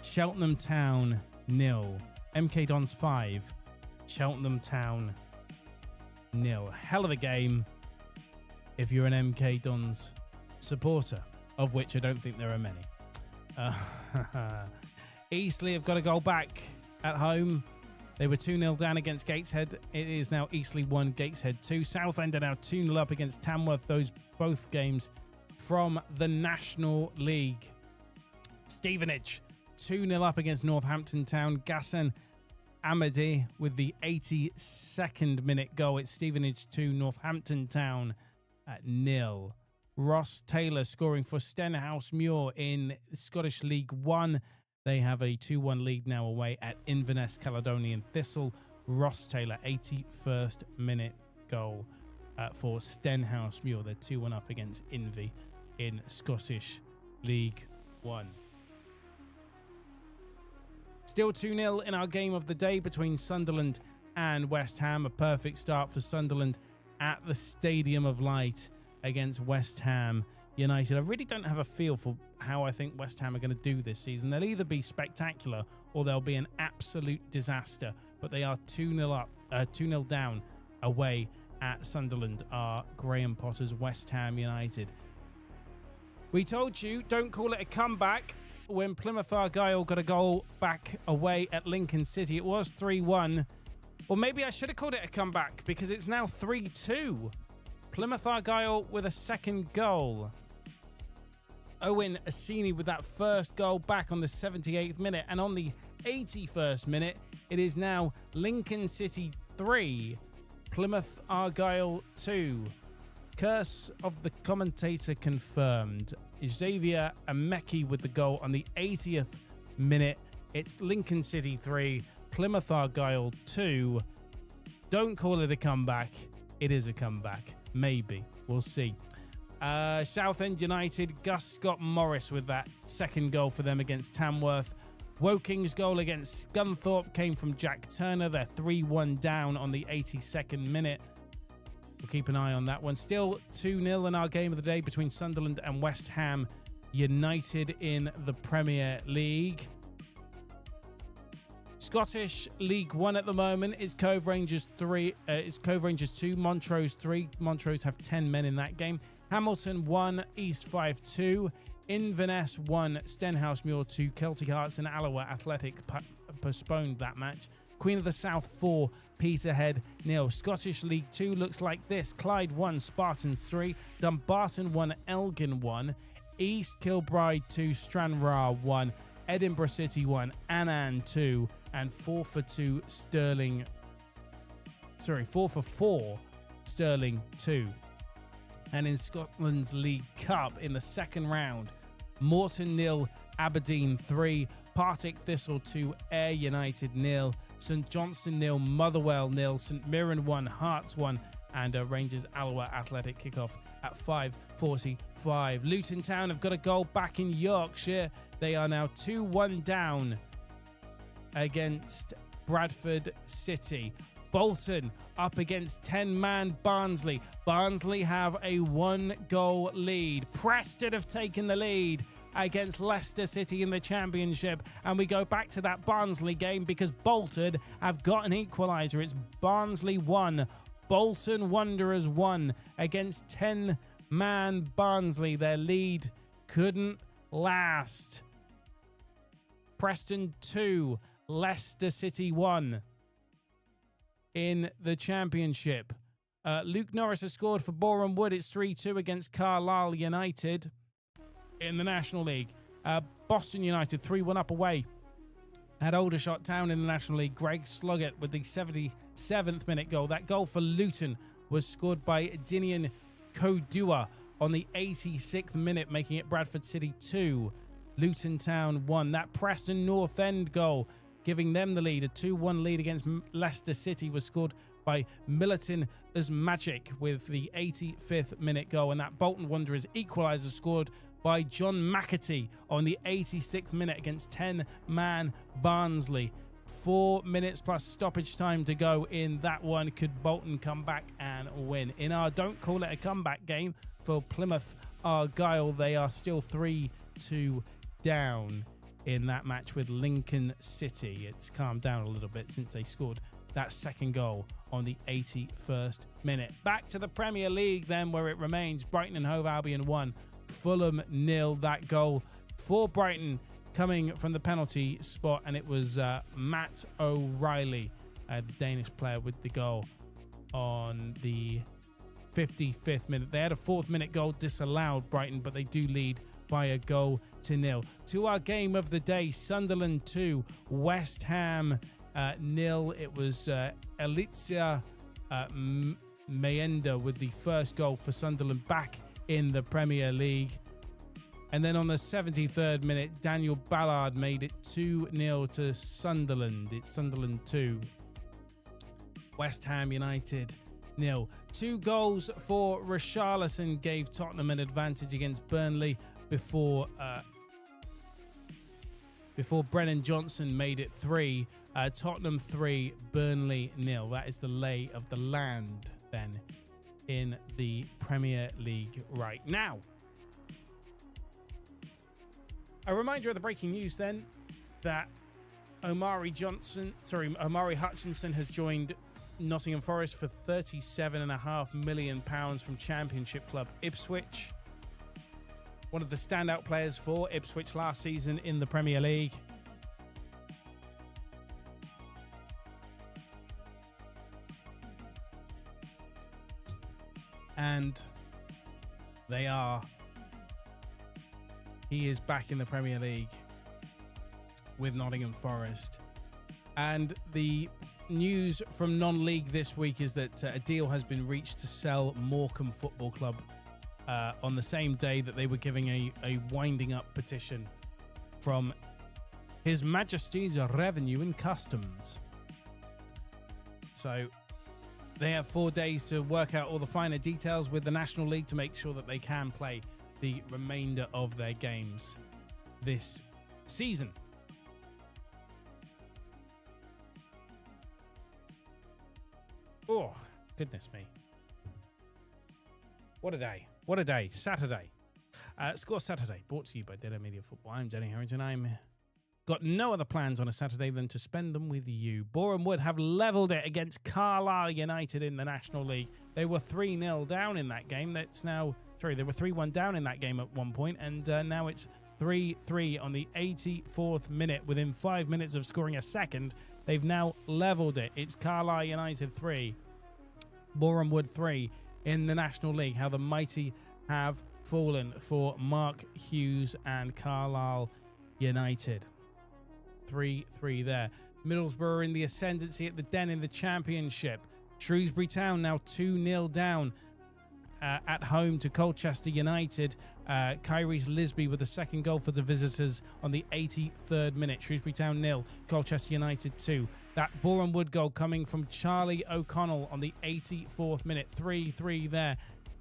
Cheltenham Town 0. MK Dons 5. Cheltenham Town 0. Hell of a game if you're an MK Dons supporter, of which I don't think there are many. Eastleigh have got a goal back at home. They were 2-0 down against Gateshead. It is now Eastleigh 1, Gateshead 2. Southend are now 2-0 up against Tamworth. Those both games from the National League. Stevenage 2-0 up against Northampton Town. Gassan Amadi with the 82nd minute goal. It's Stevenage 2, Northampton Town at 0. Ross Taylor scoring for Stenhousemuir in Scottish League 1. They have a 2-1 lead now away at Inverness Caledonian Thistle. Ross Taylor, 81st minute goal for Stenhousemuir. They're 2-1 up against Invy in Scottish League 1. Still 2-0 in our game of the day between Sunderland and West Ham. A perfect start for Sunderland at the Stadium of Light against West Ham United. I really don't have a feel for how I think West Ham are going to do this season. They'll either be spectacular or they'll be an absolute disaster. But they are 2-0 up, 2-0 down away at Sunderland, are Graham Potter's West Ham United. We told you, don't call it a comeback. When Plymouth Argyle got a goal back away at Lincoln City, it was 3-1. Or maybe I should have called it a comeback because it's now 3-2. Plymouth Argyle with a second goal. Owen Assini with that first goal back on the 78th minute. And on the 81st minute, it is now Lincoln City 3, Plymouth Argyle 2. Curse of the commentator confirmed. Xavier Ameki with the goal on the 80th minute. It's Lincoln City 3, Plymouth Argyle 2. Don't call it a comeback. It is a comeback. Maybe. We'll see. Southend United, Gus Scott Morris with that second goal for them against Tamworth. Woking's goal against Scunthorpe came from Jack Turner. They're 3-1 down on the 82nd minute. We'll keep an eye on that one. Still 2-0 in our game of the day between Sunderland and West Ham United in the Premier League. Scottish League 1 at the moment is Cove Rangers 3. It's Cove Rangers 2, Montrose 3. Montrose have 10 men in that game. Hamilton 1, East 5-2. Inverness 1, Stenhousemuir 2. Celtic Hearts and Alloa Athletic postponed that match. Queen of the South 4, Peterhead 0. Scottish League 2 looks like this. Clyde 1, Spartans 3. Dumbarton 1, Elgin 1. East Kilbride 2, Stranraer 1. Edinburgh City 1, Annan 2. And 4 for 4, Stirling 2. And in Scotland's League Cup in the second round, Morton 0, Aberdeen 3, Partick Thistle 2, Ayr United 0, St Johnstone 0, Motherwell 0, St Mirren 1, Hearts 1, and Rangers Alloa Athletic kickoff at 5:45. Luton Town have got a goal back in Yorkshire. They are now 2-1 down against Bradford City. Bolton up against 10-man Barnsley. Barnsley have a 1-goal lead. Preston have taken the lead against Leicester City in the Championship. And we go back to that Barnsley game because Bolton have got an equaliser. It's Barnsley 1, Bolton Wanderers 1 against 10-man Barnsley. Their lead couldn't last. Preston 2, Leicester City 1 in the Championship. Luke Norris has scored for Boreham Wood. It's 3-2 against Carlisle United in the National League. Boston United 3-1 up away at Aldershot Town in the National League. Greg Sloggett with the 77th minute goal. That goal for Luton was scored by Dinian Kodua on the 86th minute, making it Bradford City 2, Luton Town 1. That Preston North End goal, giving them the lead. A 2-1 lead against Leicester City was scored by Militin Uzmagic with the 85th minute goal. And that Bolton Wanderers equaliser scored by John McAtee on the 86th minute against 10-man Barnsley. 4 minutes plus stoppage time to go in that one. Could Bolton come back and win? In our don't call it a comeback game for Plymouth Argyle, they are still 3-2 down in that match with Lincoln City. It's calmed down a little bit since they scored that second goal on the 81st minute. Back to the Premier League then, where it remains. Brighton and Hove Albion 1, Fulham 0. That goal for Brighton coming from the penalty spot, and it was Matt O'Reilly, the Danish player, with the goal on the 55th minute. They had a 4th minute goal disallowed, Brighton, but they do lead by a goal to nil. To our game of the day, Sunderland 2, West Ham 0. It was Elitsia Mayenda with the first goal for Sunderland back in the Premier League. And then on the 73rd minute, Daniel Ballard made it 2-0 to Sunderland. It's Sunderland 2, West Ham United 0. 2 goals for Richarlison gave Tottenham an advantage against Burnley before Brennan Johnson made it 3. Tottenham 3, Burnley 0. That is the lay of the land then in the Premier League right now. A reminder of the breaking news then that Omari Hutchinson has joined Nottingham Forest for £37.5 million from Championship club Ipswich. One of the standout players for Ipswich last season in the Premier League. And he is back in the Premier League with Nottingham Forest. And the news from non-league this week is that a deal has been reached to sell Morecambe Football Club on the same day that they were giving a winding up petition from His Majesty's Revenue and Customs. So they have 4 days to work out all the finer details with the National League to make sure that they can play the remainder of their games this season. Oh, goodness me. What a day. What a day. Saturday. Score Saturday, brought to you by Dead Media Football. I'm Danny Harrington. I'm got no other plans on a Saturday than to spend them with you. Boreham Wood have levelled it against Carlisle United in the National League. They were 3-0 down in that game. They were 3-1 down in that game at one point, and now it's 3-3 on the 84th minute. Within 5 minutes of scoring a second, they've now levelled it. It's Carlisle United 3, Boreham Wood 3 in the National League. How the mighty have fallen for Mark Hughes and Carlisle United. 3-3 there. Middlesbrough in the ascendancy at the Den in the Championship. Shrewsbury Town now 2-0 down at home to Colchester United. Kyrie's Lisby with the second goal for the visitors on the 83rd minute. Shrewsbury Town 0, Colchester United 2. That Boreham Wood goal coming from Charlie O'Connell on the 84th minute. 3-3 there.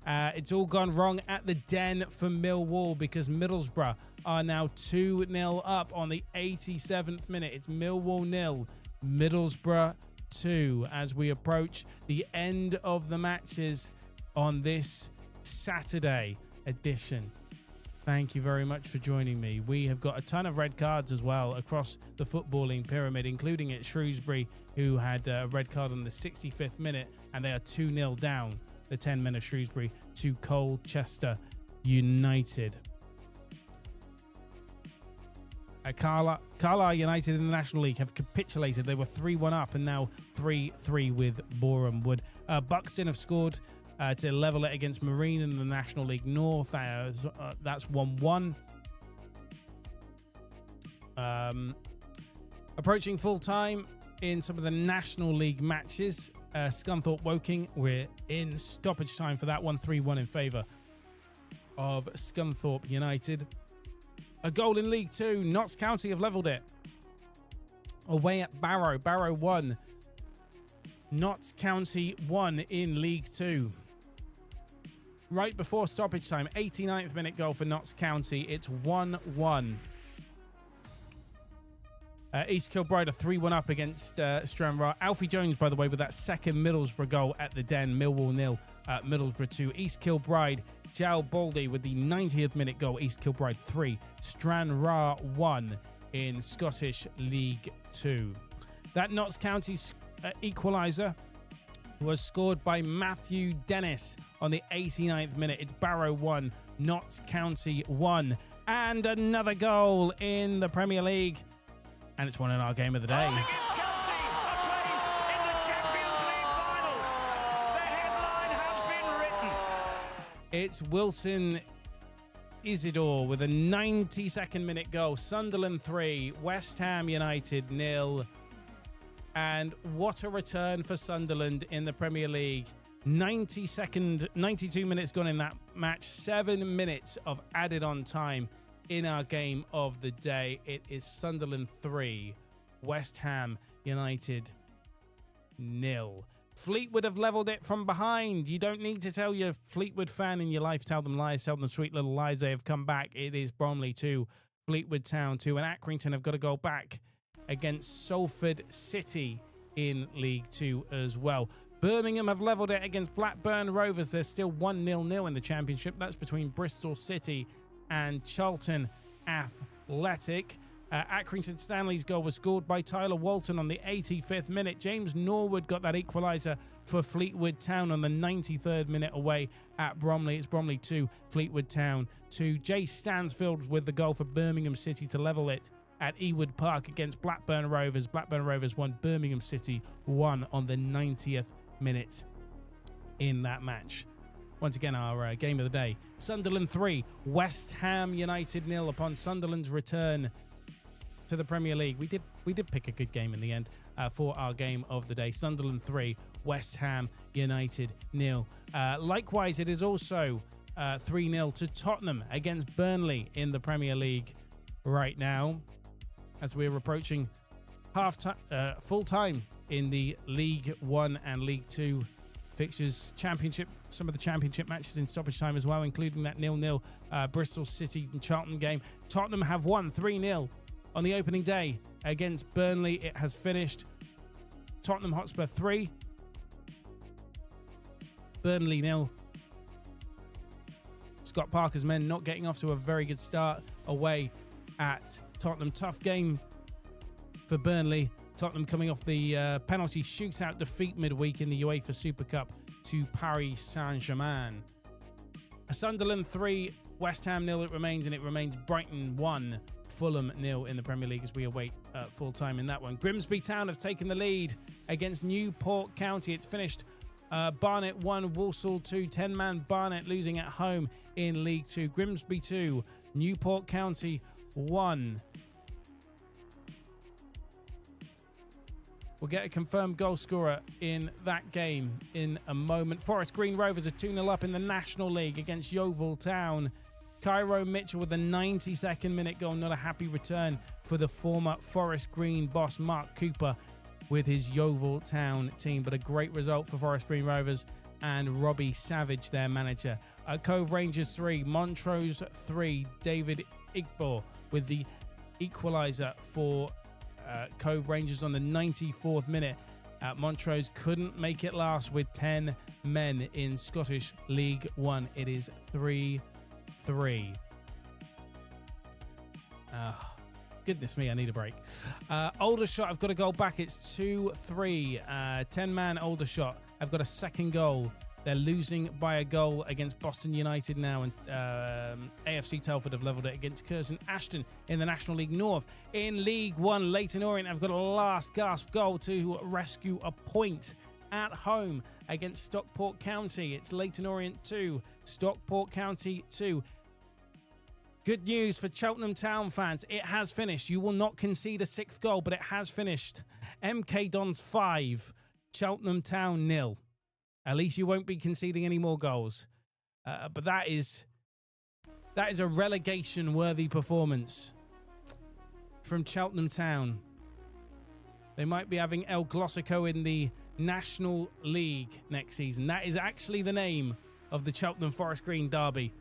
It's all gone wrong at the Den for Millwall because Middlesbrough are now 2-0 up on the 87th minute. It's Millwall 0, Middlesbrough 2 as we approach the end of the matches on this Saturday edition. Thank you very much for joining me. We have got a ton of red cards as well across the footballing pyramid, including at Shrewsbury, who had a red card on the 65th minute, and they are 2-0 down, the 10 men of Shrewsbury, to Colchester United. Carlisle United in the National League have capitulated. They were 3-1 up and now 3-3 with Boreham Wood. Buxton have scored to level it against Marine in the National League North. That's 1-1. Approaching full time in some of the National League matches. Scunthorpe Woking, we're in stoppage time for that one. 3-1 in favour of Scunthorpe United. A goal in League 2. Notts County have levelled it. Away at Barrow. Barrow 1. Notts County 1 in League 2. Right before stoppage time, 89th minute goal for Notts County. It's 1-1. East Kilbride are 3-1 up against Stranraer. Alfie Jones, by the way, with that second Middlesbrough goal at the Den. Millwall 0, Middlesbrough 2. East Kilbride, Jal Baldy with the 90th minute goal. East Kilbride 3, Stranraer 1 in Scottish League 2. That Notts County equaliser was scored by Matthew Dennis on the 89th minute. It's Barrow 1, Notts County 1. And another goal in the Premier League. And it's one in our game of the day. To give Chelsea a place in the Champions League final. The headline has been written. It's Wilson Isidore with a 92nd minute goal. Sunderland 3, West Ham United 0. And what a return for Sunderland in the Premier League. 92 minutes gone in that match. 7 minutes of added on time in our game of the day. It is Sunderland 3, West Ham United 0. Fleetwood have levelled it from behind. You don't need to tell your Fleetwood fan in your life, tell them lies, tell them sweet little lies. They have come back. It is Bromley 2, Fleetwood Town 2, and Accrington have got to go back against Salford City in League 2 as well. Birmingham have levelled it against Blackburn Rovers. There's still 1-0 in the Championship. That's between Bristol City and Charlton Athletic. Accrington Stanley's goal was scored by Tyler Walton on the 85th minute. James Norwood got that equaliser for Fleetwood Town on the 93rd minute away at Bromley. It's Bromley 2, Fleetwood Town 2. Jay Stansfield with the goal for Birmingham City to level it at Ewood Park against Blackburn Rovers. Blackburn Rovers won, Birmingham City 1 on the 90th minute in that match. Once again, our game of the day. Sunderland 3, West Ham United 0 upon Sunderland's return to the Premier League. We did pick a good game in the end for our game of the day. Sunderland 3, West Ham United 0. Likewise, it is also 3-0 to Tottenham against Burnley in the Premier League right now, as we're approaching full time in the League 1 and League 2 fixtures. Championship, some of the Championship matches in stoppage time as well, including that 0-0 Bristol City and Charlton game. Tottenham have won 3-0 on the opening day against Burnley. It has finished Tottenham Hotspur 3, Burnley 0. Scott Parker's men not getting off to a very good start away at Tottenham. Tough game for Burnley. Tottenham coming off the penalty shootout defeat midweek in the UEFA Super Cup to Paris Saint-Germain. Sunderland 3, West Ham 0 it remains, and it remains Brighton 1, Fulham 0 in the Premier League as we await full time in that one. Grimsby Town have taken the lead against Newport County. It's finished Barnet 1, Walsall 2, 10-man Barnet losing at home in League 2. Grimsby 2, Newport County 1. We'll get a confirmed goal scorer in that game in a moment. Forest Green Rovers are 2-0 up in the National League against Yeovil Town. Cairo Mitchell with a 92nd minute goal. Not a happy return for the former Forest Green boss Mark Cooper with his Yeovil Town team, but a great result for Forest Green Rovers and Robbie Savage, their manager. Cove Rangers 3, Montrose 3, David Igbo with the equaliser for Cove Rangers on the 94th minute. Montrose couldn't make it last with 10 men in Scottish League 1. It is 3-3. Goodness me, I need a break. Aldershot, I've got to go back. It's 2-3. 10-man Aldershot. I've got a second goal. They're losing by a goal against Boston United now, and AFC Telford have levelled it against Curzon Ashton in the National League North. In League 1, Leyton Orient have got a last gasp goal to rescue a point at home against Stockport County. It's Leyton Orient 2, Stockport County 2. Good news for Cheltenham Town fans. It has finished. You will not concede a sixth goal, but it has finished. MK Dons 5, Cheltenham Town 0. At least you won't be conceding any more goals. But that is a relegation-worthy performance from Cheltenham Town. They might be having El Glossico in the National League next season. That is actually the name of the Cheltenham Forest Green derby.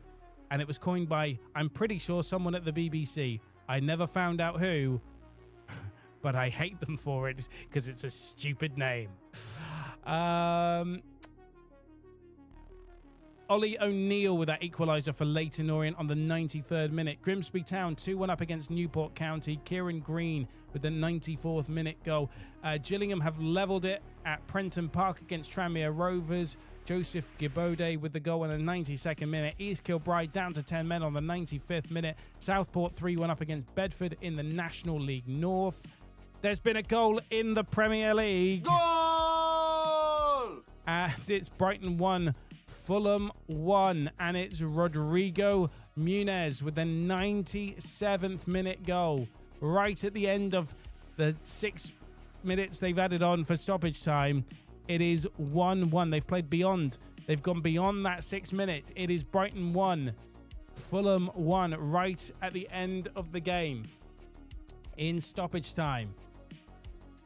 And it was coined by, I'm pretty sure, someone at the BBC. I never found out who, but I hate them for it because it's a stupid name. Ollie O'Neill with that equaliser for Leyton Orient on the 93rd minute. Grimsby Town 2-1 up against Newport County. Kieran Green with the 94th minute goal. Gillingham have levelled it at Prenton Park against Tranmere Rovers. Joseph Gibode with the goal in the 92nd minute. East Kilbride down to 10 men on the 95th minute. Southport 3-1 up against Bedford in the National League North. There's been a goal in the Premier League. Goal! And it's Brighton 1, Fulham 1, and it's Rodrigo Muniz with the 97th minute goal. Right at the end of the 6 minutes they've added on for stoppage time, it is 1-1. They've played beyond. They've gone beyond that 6 minutes. It is Brighton 1, Fulham 1, right at the end of the game in stoppage time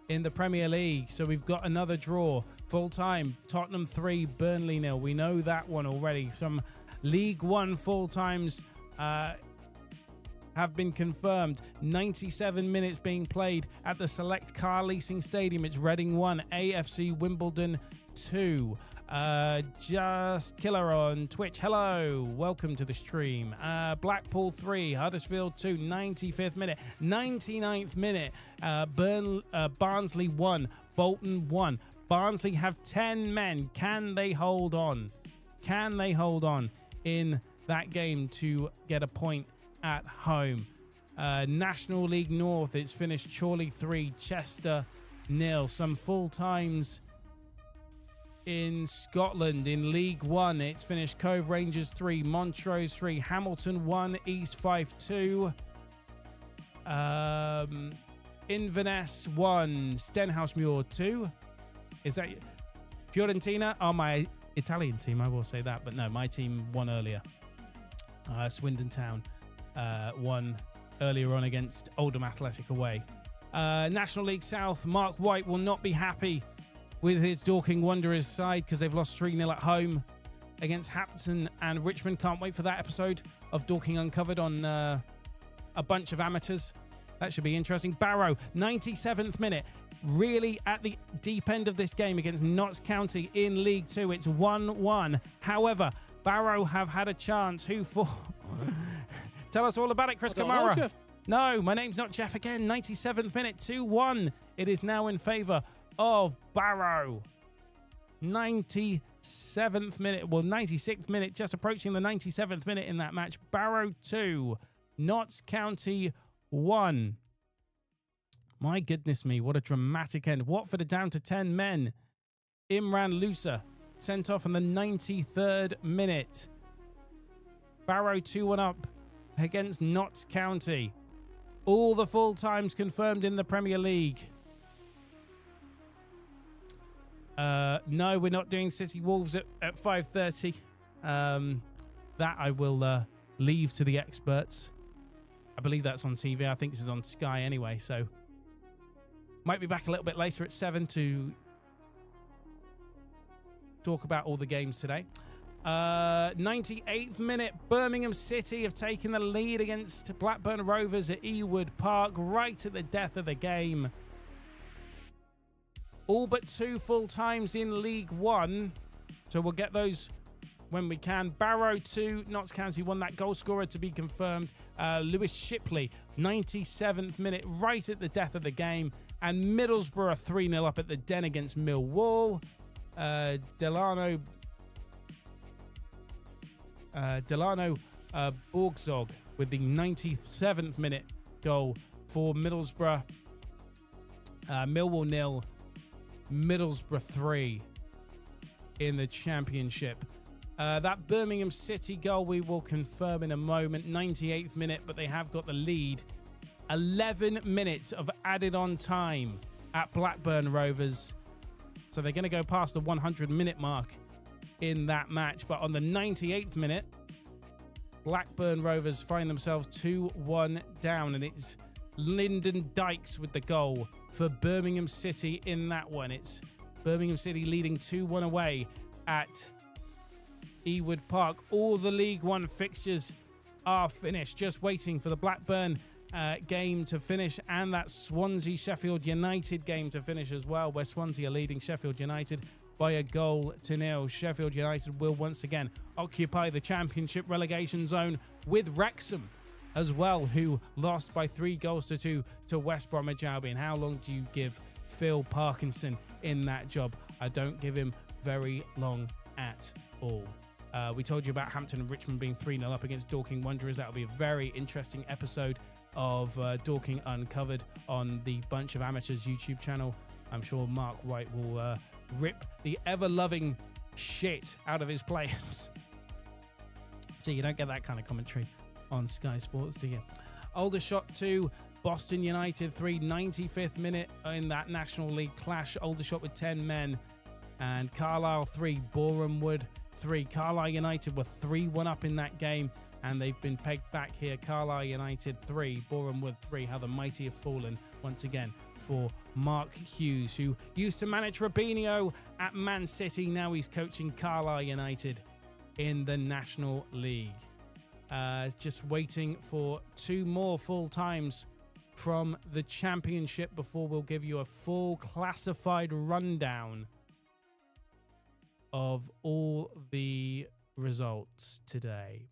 in the Premier League. So we've got another draw. Full time, Tottenham 3, Burnley 0. We know that one already. Some League One full times have been confirmed. 97 minutes being played at the Select Car Leasing Stadium. It's Reading 1, AFC Wimbledon 2. Just Killer on Twitch. Hello, welcome to the stream. Blackpool 3, Huddersfield 2, 95th minute. 99th minute, Barnsley 1, Bolton 1. Barnsley have 10 men. Can they hold on? Can they hold on in that game to get a point at home? National League North, it's finished Chorley 3, Chester 0. Some full times in Scotland. In League One, it's finished Cove Rangers 3, Montrose 3, Hamilton 1, East 5 2. Inverness 1, Stenhousemuir 2. Is that Fiorentina? Oh, my Italian team, I will say that. But no, my team won earlier. Swindon Town won earlier on against Oldham Athletic away. National League South, Mark White will not be happy with his Dorking Wanderers side because they've lost 3-0 at home against Hampton and Richmond. Can't wait for that episode of Dorking Uncovered on a bunch of amateurs. That should be interesting. Barrow, 97th minute. Really at the deep end of this game against Notts County in League 2. It's 1-1. However, Barrow have had a chance. Who for? Tell us all about it, Chris Kamara. No, my name's not Jeff again. 97th minute, 2-1. It is now in favour of Barrow. 97th minute, well, 96th minute, just approaching the 97th minute in that match. Barrow 2, Notts County 1. My goodness me, what a dramatic end. Watford are down to 10 men. Imran Lusa sent off in the 93rd minute. Barrow 2-1 up against Notts County. All the full times confirmed in the Premier League. No, we're not doing City Wolves at 5:30. That I will leave to the experts. I believe that's on TV. I think this is on Sky anyway, so might be back a little bit later at 7 to talk about all the games today. 98th minute, Birmingham City have taken the lead against Blackburn Rovers at Ewood Park right at the death of the game. All but 2 full times in League One, so we'll get those when we can. Barrow 2, Notts County 1, that goal scorer to be confirmed. Lewis Shipley, 97th minute, right at the death of the game. And Middlesbrough 3-0 up at the Den against Millwall. Delano Borgzog with the 97th minute goal for Middlesbrough. Millwall 0, Middlesbrough 3 in the Championship. That Birmingham City goal we will confirm in a moment. 98th minute, but they have got the lead. 11 minutes of added on time at Blackburn Rovers. So they're going to go past the 100-minute mark in that match. But on the 98th minute, Blackburn Rovers find themselves 2-1 down. And it's Lyndon Dykes with the goal for Birmingham City in that one. It's Birmingham City leading 2-1 away at Ewood Park. All the League One fixtures are finished. Just waiting for the Blackburn game to finish, and that Swansea Sheffield United game to finish as well, where Swansea are leading Sheffield United by a goal to nil. Sheffield United will once again occupy the Championship relegation zone with Wrexham as well, who lost by 3 goals to 2 to West Bromwich Albion. How long do you give Phil Parkinson in that job? I don't give him very long at all. We told you about Hampton and Richmond being 3-0 up against Dorking Wanderers. That'll be a very interesting episode of Dorking Uncovered on the Bunch of Amateurs YouTube channel. I'm sure Mark White will rip the ever-loving shit out of his players. So you don't get that kind of commentary on Sky Sports, do you? Aldershot 2, Boston United 3, 95th minute in that National League clash. Aldershot with 10 men. And Carlisle 3, Boreham Wood 3. Carlisle United were 3-1 up in that game, and they've been pegged back here. Carlisle United 3, Boreham Wood 3. How the mighty have fallen once again for Mark Hughes, who used to manage Robinho at Man City. Now he's coaching Carlisle United in the National League. Just waiting for 2 more full times from the Championship before we'll give you a full classified rundown of all the results today.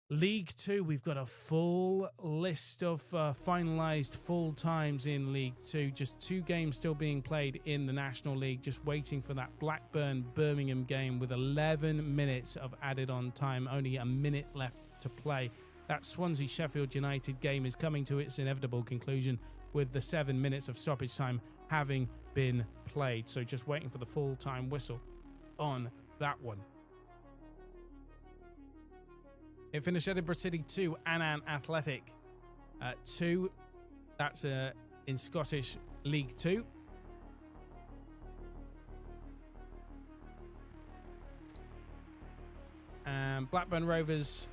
League 2, we've got a full list of finalised full times in League 2. Just 2 games still being played in the National League. Just waiting for that Blackburn-Birmingham game with 11 minutes of added on time. Only a minute left to play. That Swansea-Sheffield United game is coming to its inevitable conclusion with the 7 minutes of stoppage time having been played. So just waiting for the full-time whistle on that one. It finished Edinburgh City 2, Annan Athletic 2. That's in Scottish League 2. Blackburn Rovers,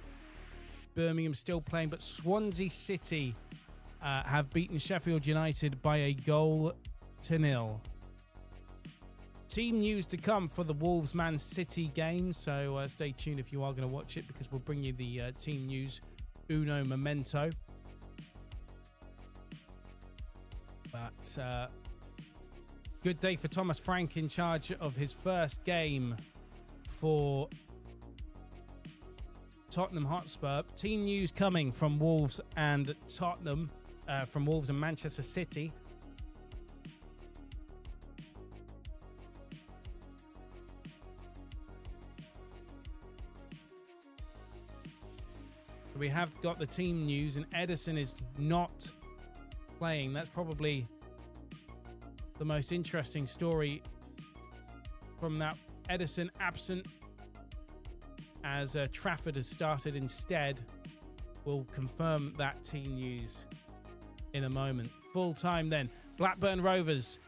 Birmingham still playing, but Swansea City have beaten Sheffield United by a goal to nil. Team news to come for the Wolves Man City game, so stay tuned if you are going to watch it, because we'll bring you the team news uno momento. But good day for Thomas Frank in charge of his first game for Tottenham Hotspur. Team news coming from Wolves and Tottenham, from Wolves and Manchester City. We have got the team news, and Ederson is not playing. That's probably the most interesting story from that. Ederson absent as Trafford has started instead. We'll confirm that team news in a moment. Full time then. Blackburn Rovers.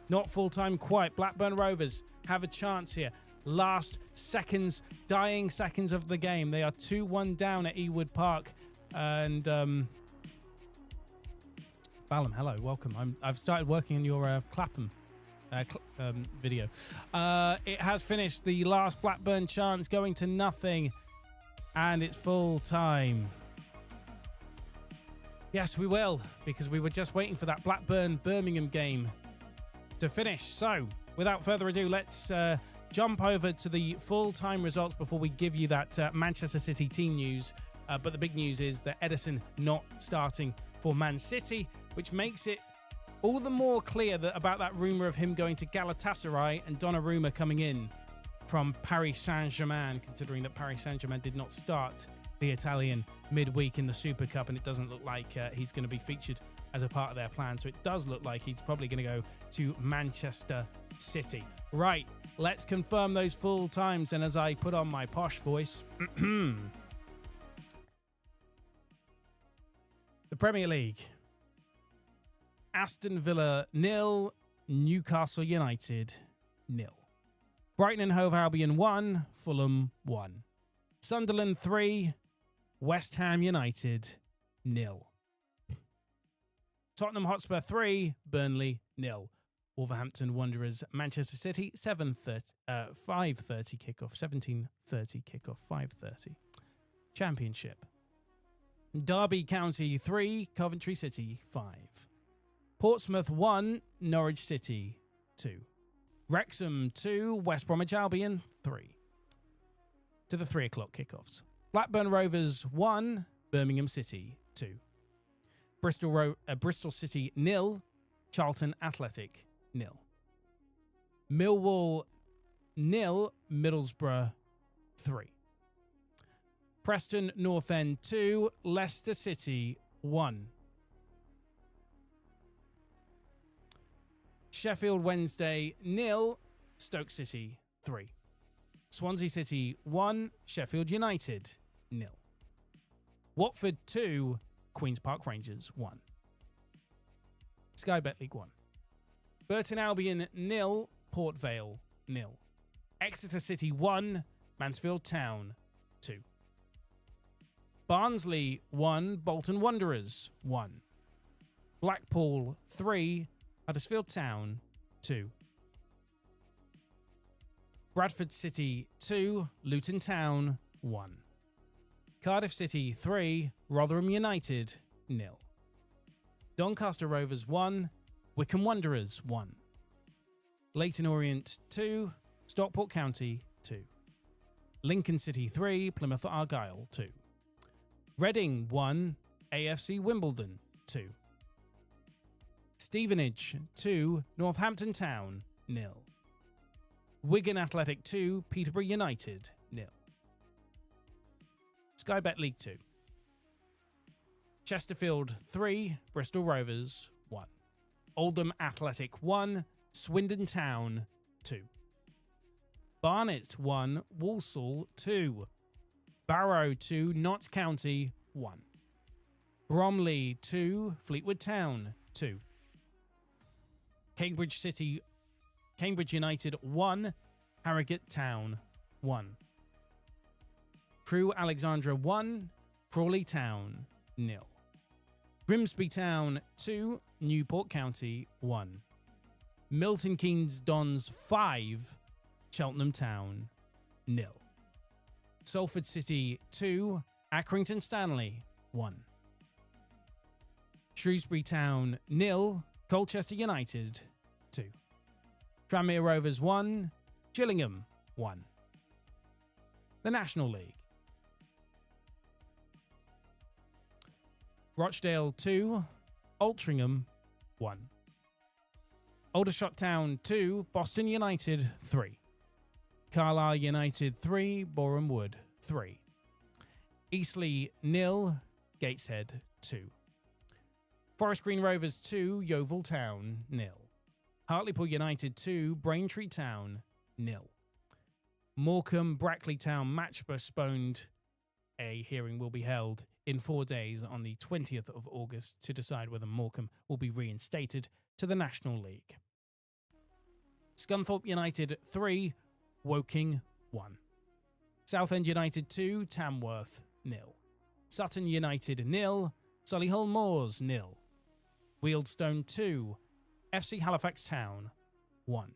Not full time quite. Blackburn Rovers have a chance here. Last seconds, dying seconds of the game. They are 2-1 down at Ewood Park. And Ballum, hello, welcome. I've started working on your Clapham video. It has finished. The last Blackburn chance going to nothing, and it's full time. Yes, we will, because we were just waiting for that Blackburn-Birmingham game to finish. So, without further ado, let's jump over to the full-time results before we give you that Manchester City team news. But the big news is that Ederson not starting for Man City, which makes it all the more clear that about that rumour of him going to Galatasaray and Donnarumma coming in from Paris Saint-Germain, considering that Paris Saint-Germain did not start the Italian midweek in the Super Cup, and it doesn't look like he's going to be featured as a part of their plan. So it does look like he's probably going to go to Manchester City. Right, let's confirm those full times. And as I put on my posh voice, the Premier League. Aston Villa 0, Newcastle United 0. Brighton and Hove Albion 1, Fulham 1. Sunderland 3, West Ham United 0. Tottenham Hotspur 3, Burnley 0. Wolverhampton Wanderers, Manchester City 5:30 kickoff, 17:30 kickoff, 5:30. Championship. Derby County 3, Coventry City 5. Portsmouth 1, Norwich City 2. Wrexham 2, West Bromwich Albion 3. To the 3 o'clock kickoffs. Blackburn Rovers 1, Birmingham City 2. Bristol City 0, Charlton Athletic 0. Millwall 0, Middlesbrough 3. Preston North End 2, Leicester City 1. Sheffield Wednesday 0, Stoke City 3. Swansea City 1, Sheffield United 0. Watford 2, Queen's Park Rangers 1. Sky Bet League 1. Burton Albion 0, Port Vale 0. Exeter City 1, Mansfield Town 2. Barnsley 1, Bolton Wanderers 1. Blackpool 3, Huddersfield Town 2. Bradford City 2, Luton Town 1. Cardiff City 3, Rotherham United 0. Doncaster Rovers 1, Wycombe Wanderers 1. Leyton Orient 2, Stockport County 2. Lincoln City 3, Plymouth Argyle 2. Reading 1, AFC Wimbledon 2. Stevenage 2, Northampton Town 0. Wigan Athletic 2, Peterborough United 0. Sky Bet League 2. Chesterfield 3, Bristol Rovers 1. Oldham Athletic 1, Swindon Town 2. Barnet 1, Walsall 2. Barrow 2, Notts County 1. Bromley 2, Fleetwood Town 2. Cambridge United 1, Harrogate Town 1. Crewe Alexandra 1, Crawley Town 0. Grimsby Town 2, Newport County 1. Milton Keynes Dons 5, Cheltenham Town 0. Salford City 2, Accrington Stanley 1. Shrewsbury Town 0, Colchester United 2. Tranmere Rovers 1, Gillingham 1. The National League. Rochdale 2, Altrincham 1. Aldershot Town 2, Boston United 3. Carlisle United 3, Boreham Wood 3. Eastleigh 0, Gateshead 2. Forest Green Rovers 2, Yeovil Town 0. Hartlepool United 2, Braintree Town 0. Morecambe Brackley Town match postponed. A hearing will be held in 4 days on the 20th of August to decide whether Morecambe will be reinstated to the National League. Scunthorpe United 3, Woking 1. Southend United 2, Tamworth 0. Sutton United 0, Solihull Moors 0. Wealdstone 2, FC Halifax Town 1.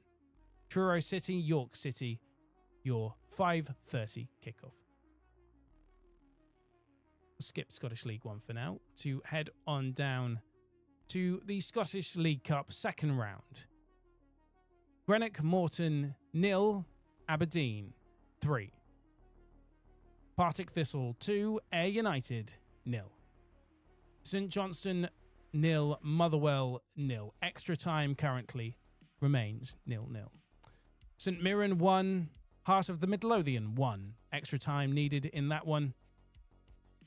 Truro City, York City, your 5:30 kickoff. Skip Scottish League 1 for now to head on down to the Scottish League Cup second round. Greenock Morton 0, Aberdeen 3. Partick Thistle 2, Ayr United 0. St Johnstone 0, Motherwell 0. Extra time currently remains 0-0. St Mirren 1, Heart of the Midlothian 1. Extra time needed in that one.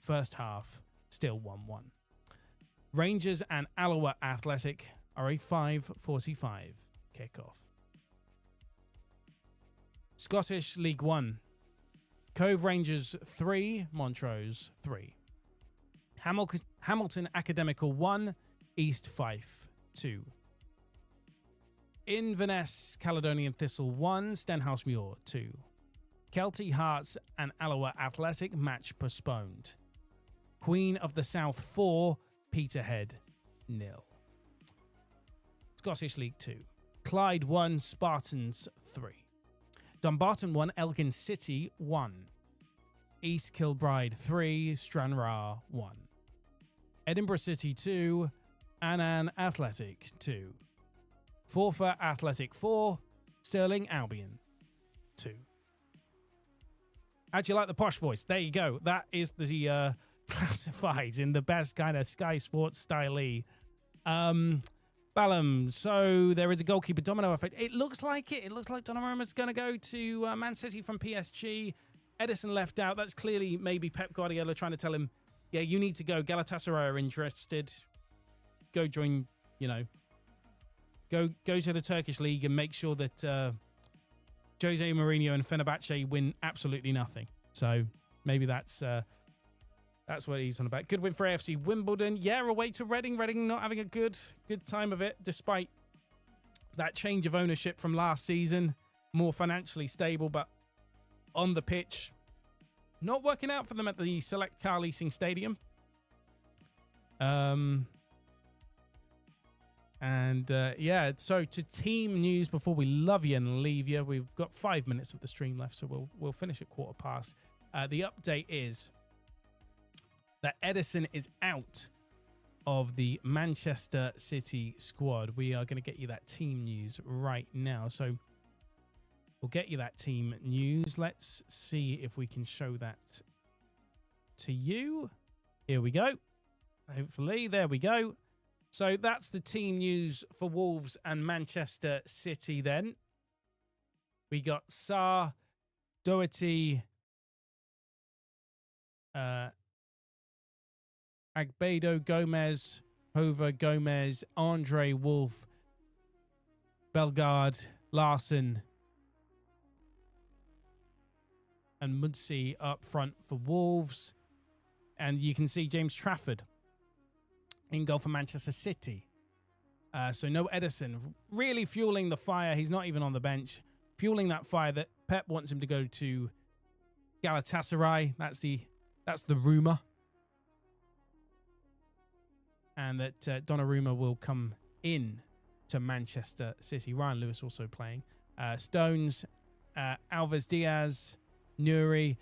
First half, still 1-1. Rangers and Alloa Athletic are a 5:45 kickoff. Scottish League 1. Cove Rangers 3, Montrose 3. Hamilton Academical 1, East Fife 2. Inverness Caledonian Thistle 1, Stenhouse Muir 2. Kelty Hearts and Alloa Athletic match postponed. Queen of the South 4, Peterhead 0. Scottish League 2. Clyde 1, Spartans 3. Dumbarton 1, Elgin City 1. East Kilbride 3, Stranraer 1. Edinburgh City 2, Annan Athletic 2, Forfar Athletic 4, Stirling Albion 2. How'd you like the posh voice? There you go. That is the classified in the best kind of Sky Sports style-y. Ballum. So there is a goalkeeper domino effect. It looks like it. It looks like Donnarumma's going to go to Man City from PSG. Edison left out. That's clearly maybe Pep Guardiola trying to tell him, yeah, you need to go. Galatasaray are interested. Go join, go to the Turkish league and make sure that Jose Mourinho and Fenerbahce win absolutely nothing. So maybe that's what he's on about. Good win for AFC Wimbledon. Yeah, away to Reading. Reading not having a good time of it, despite that change of ownership from last season. More financially stable, but on the pitch, not working out for them at the Select Car Leasing Stadium. So to team news before we love you and leave you. We've got 5 minutes of the stream left, so we'll finish at 1:15. The update is that Edison is out of the Manchester City squad. We are going to get you that team news right now. So we'll get you that team news. Let's see if we can show that to you. Here we go. Hopefully, there we go. So that's the team news for Wolves and Manchester City then. We got Sarr, Doherty, Agbedo, Gomez, Hova, Gomez, Andre Wolf, Bellegarde, Larson, and Muncy up front for Wolves. And you can see James Trafford in goal for Manchester City. So no Edison, really fueling the fire. He's not even on the bench. Fueling that fire that Pep wants him to go to Galatasaray. That's the rumour. And that Donnarumma will come in to Manchester City. Ryan Lewis also playing. Stones, Alves Diaz, Nuri,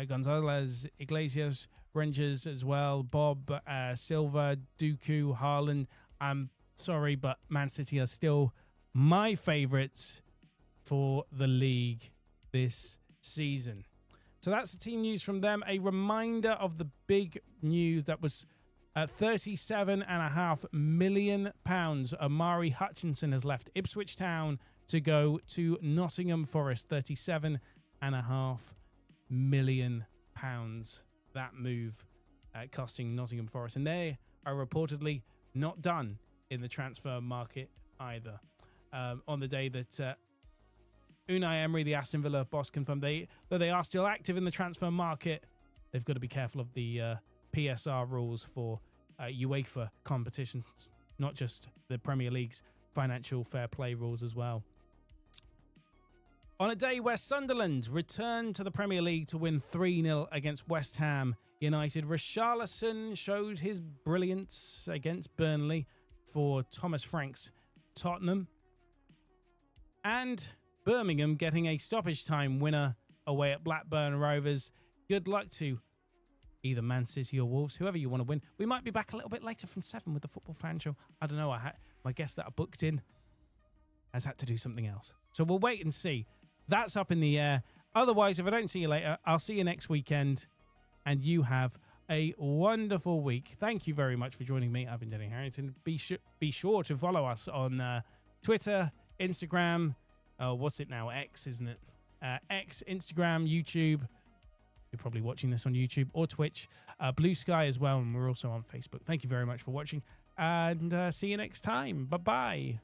Gonzalez, Iglesias, Rangers as well, Bob, Silva, Dooku, Haaland. I'm sorry, but Man City are still my favourites for the league this season. So that's the team news from them. A reminder of the big news that was £37.5 million. Amari Hutchinson has left Ipswich Town to go to Nottingham Forest. £37.5 million. That move costing Nottingham Forest. And they are reportedly not done in the transfer market either. On the day that Unai Emery, the Aston Villa boss, confirmed though they are still active in the transfer market, they've got to be careful of the PSR rules for UEFA competitions, not just the Premier League's financial fair play rules as well. On a day where Sunderland returned to the Premier League to win 3-0 against West Ham United, Richarlison showed his brilliance against Burnley for Thomas Frank's Tottenham. And Birmingham getting a stoppage time winner away at Blackburn Rovers. Good luck to either Man City or Wolves, whoever you want to win. We might be back a little bit later from 7 with the Football Fan Show. I don't know. My guest that I booked in has had to do something else. So we'll wait and see. That's up in the air. Otherwise, if I don't see you later, I'll see you next weekend. And you have a wonderful week. Thank you very much for joining me. I've been Denny Harrington. Be sure to follow us on Twitter, Instagram. What's it now? X, isn't it? X, Instagram, YouTube. You're probably watching this on YouTube or Twitch. Blue Sky as well. And we're also on Facebook. Thank you very much for watching. And see you next time. Bye-bye.